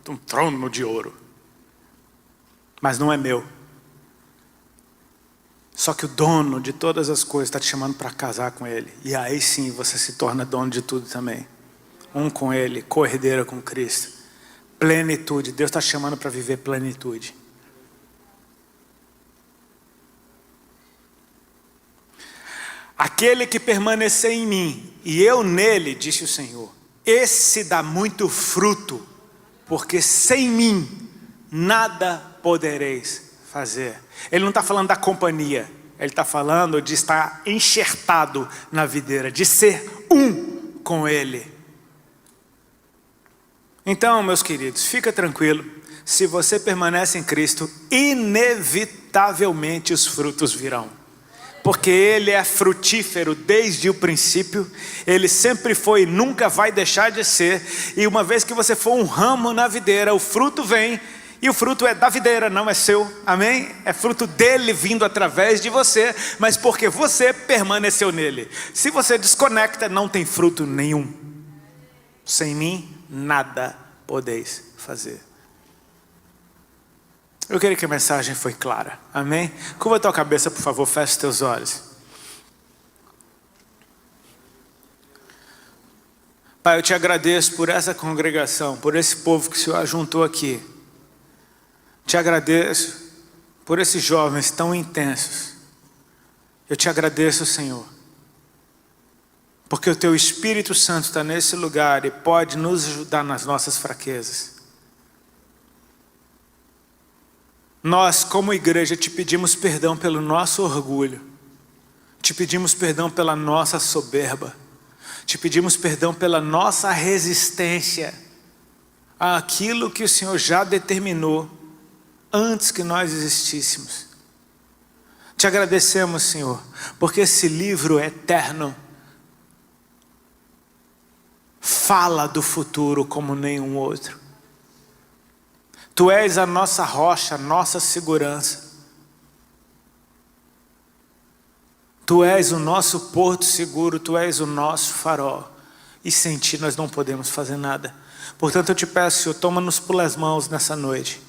Speaker 1: um trono de ouro. Mas não é meu. Só que o dono de todas as coisas está te chamando para casar com Ele. E aí sim você se torna dono de tudo também. Um com Ele, co-herdeira com Cristo. Plenitude. Deus está te chamando para viver plenitude. Aquele que permanecer em mim e eu nele, disse o Senhor, esse dá muito fruto, porque sem mim nada podereis fazer. Ele não está falando da companhia, ele está falando de estar enxertado na videira, de ser um com Ele. Então, meus queridos, fica tranquilo, se você permanece em Cristo, inevitavelmente os frutos virão. Porque Ele é frutífero desde o princípio, Ele sempre foi e nunca vai deixar de ser, e uma vez que você for um ramo na videira, o fruto vem, e o fruto é da videira, não é seu, amém? É fruto dele vindo através de você, mas porque você permaneceu nele. Se você desconecta, não tem fruto nenhum. Sem mim, nada podeis fazer. Eu queria que a mensagem foi clara, amém? Curva a tua cabeça, por favor, feche os teus olhos. Pai, eu te agradeço por essa congregação, por esse povo que o Senhor ajuntou aqui. Te agradeço por esses jovens tão intensos. Eu te agradeço, Senhor, porque o Teu Espírito Santo está nesse lugar e pode nos ajudar nas nossas fraquezas. Nós, como igreja, te pedimos perdão pelo nosso orgulho. Te pedimos perdão pela nossa soberba. Te pedimos perdão pela nossa resistência àquilo que o Senhor já determinou antes que nós existíssemos. Te agradecemos, Senhor, porque esse livro eterno fala do futuro como nenhum outro. Tu és a nossa rocha, nossa segurança. Tu és o nosso porto seguro, Tu és o nosso farol. E sem Ti nós não podemos fazer nada. Portanto eu te peço, Senhor, toma-nos pelas mãos nessa noite.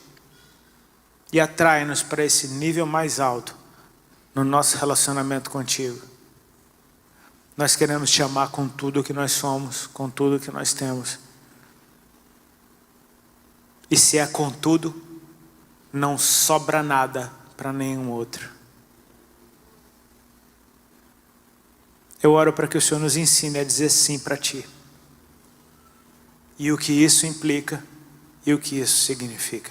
Speaker 1: E atrai-nos para esse nível mais alto no nosso relacionamento contigo. Nós queremos te amar com tudo que nós somos, com tudo que nós temos. E se é com tudo, não sobra nada para nenhum outro. Eu oro para que o Senhor nos ensine a dizer sim para Ti. E o que isso implica e o que isso significa.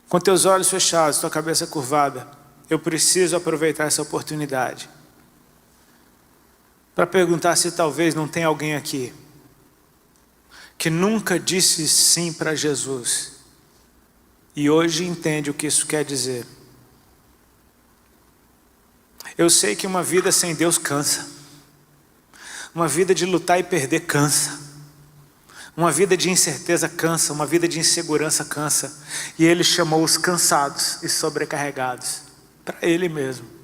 Speaker 1: Com teus olhos fechados, tua cabeça curvada, eu preciso aproveitar essa oportunidade para perguntar se talvez não tem alguém aqui que nunca disse sim para Jesus e hoje entende o que isso quer dizer. Eu sei que uma vida sem Deus cansa. Uma vida de lutar e perder cansa. Uma vida de incerteza cansa, uma vida de insegurança cansa. E Ele chamou os cansados e sobrecarregados para Ele mesmo.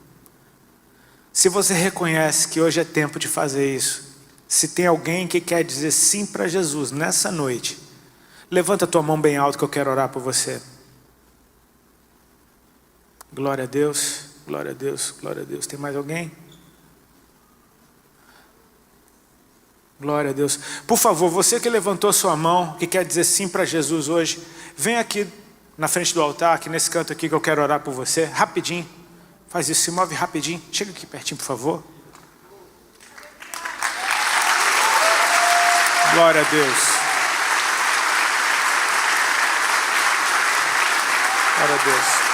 Speaker 1: Se você reconhece que hoje é tempo de fazer isso, se tem alguém que quer dizer sim para Jesus nessa noite, levanta a tua mão bem alto que eu quero orar por você. Glória a Deus, glória a Deus, glória a Deus. Tem mais alguém? Glória a Deus. Por favor, você que levantou sua mão, que quer dizer sim para Jesus hoje, vem aqui na frente do altar, aqui nesse canto aqui que eu quero orar por você, rapidinho. Faz isso, se move rapidinho. Chega aqui pertinho, por favor. Glória a Deus. Glória a Deus.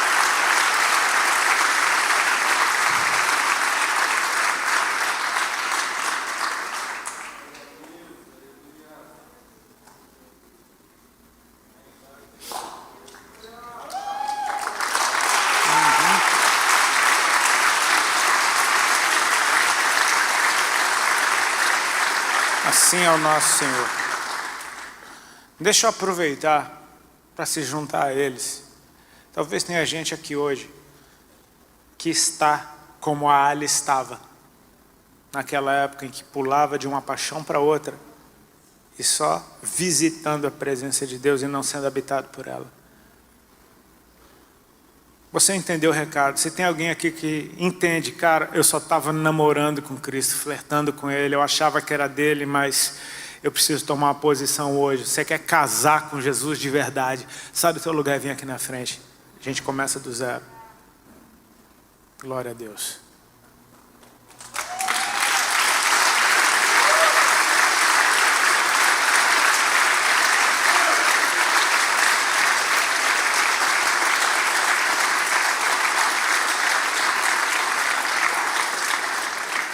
Speaker 1: Assim é o nosso Senhor. Deixa eu aproveitar para se juntar a eles. Talvez tenha gente aqui hoje que está como a Ali estava, naquela época em que pulava de uma paixão para outra e só visitando a presença de Deus e não sendo habitado por ela. Você entendeu o recado? Se tem alguém aqui que entende, cara, eu só estava namorando com Cristo, flertando com Ele, eu achava que era dele, mas eu preciso tomar uma posição hoje. Você quer casar com Jesus de verdade? Sai do teu lugar e vem aqui na frente. A gente começa do zero. Glória a Deus.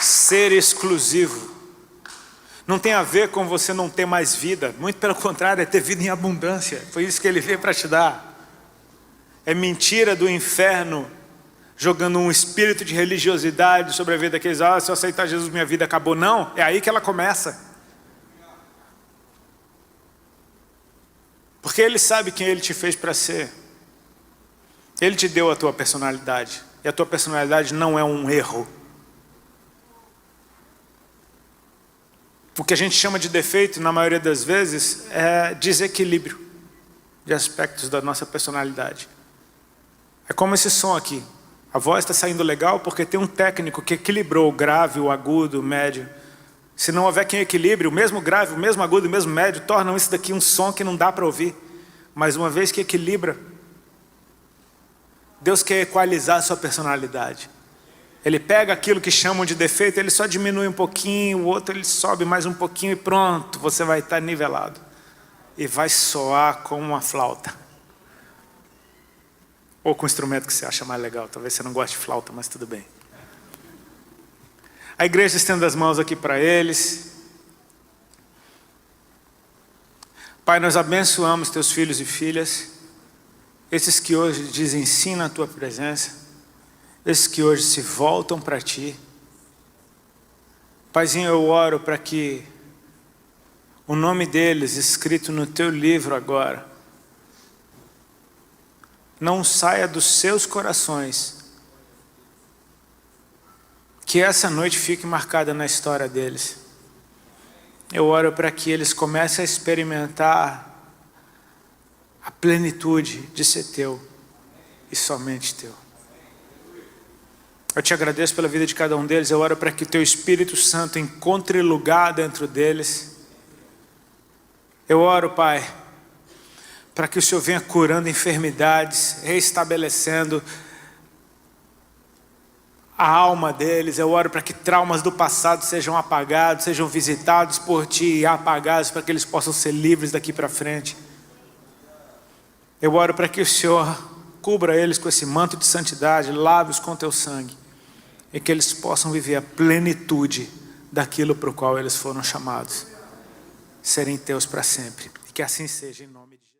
Speaker 1: Ser exclusivo não tem a ver com você não ter mais vida. Muito pelo contrário, é ter vida em abundância. Foi isso que Ele veio para te dar. É mentira do inferno jogando um espírito de religiosidade sobre a vida daqueles. Se eu aceitar Jesus, minha vida acabou. Não, é aí que ela começa. Porque Ele sabe quem Ele te fez para ser. Ele te deu a tua personalidade. E a tua personalidade não é um erro. O que a gente chama de defeito, na maioria das vezes, é desequilíbrio de aspectos da nossa personalidade. É como esse som aqui. A voz está saindo legal porque tem um técnico que equilibrou o grave, o agudo, o médio. Se não houver quem equilibre, o mesmo grave, o mesmo agudo, o mesmo médio, tornam isso daqui um som que não dá para ouvir. Mas uma vez que equilibra, Deus quer equalizar a sua personalidade. Ele pega aquilo que chamam de defeito, ele só diminui um pouquinho, o outro ele sobe mais um pouquinho e pronto, você vai estar nivelado. E vai soar como uma flauta. Ou com o instrumento que você acha mais legal. Talvez você não goste de flauta, mas tudo bem. A igreja estende as mãos aqui para eles. Pai, nós abençoamos teus filhos e filhas. Esses que hoje dizem sim na tua presença. Esses que hoje se voltam para ti. Paizinho, eu oro para que o nome deles escrito no teu livro agora não saia dos seus corações. Que essa noite fique marcada na história deles. Eu oro para que eles comecem a experimentar a plenitude de ser teu e somente teu. Eu te agradeço pela vida de cada um deles. Eu oro para que o teu Espírito Santo encontre lugar dentro deles. Eu oro, Pai, para que o Senhor venha curando enfermidades, restabelecendo a alma deles. Eu oro para que traumas do passado sejam apagados, sejam visitados por ti e apagados, para que eles possam ser livres daqui para frente. Eu oro para que o Senhor cubra eles com esse manto de santidade, lave-os com teu sangue, e que eles possam viver a plenitude daquilo para o qual eles foram chamados, serem teus para sempre. E que assim seja, em nome de Jesus.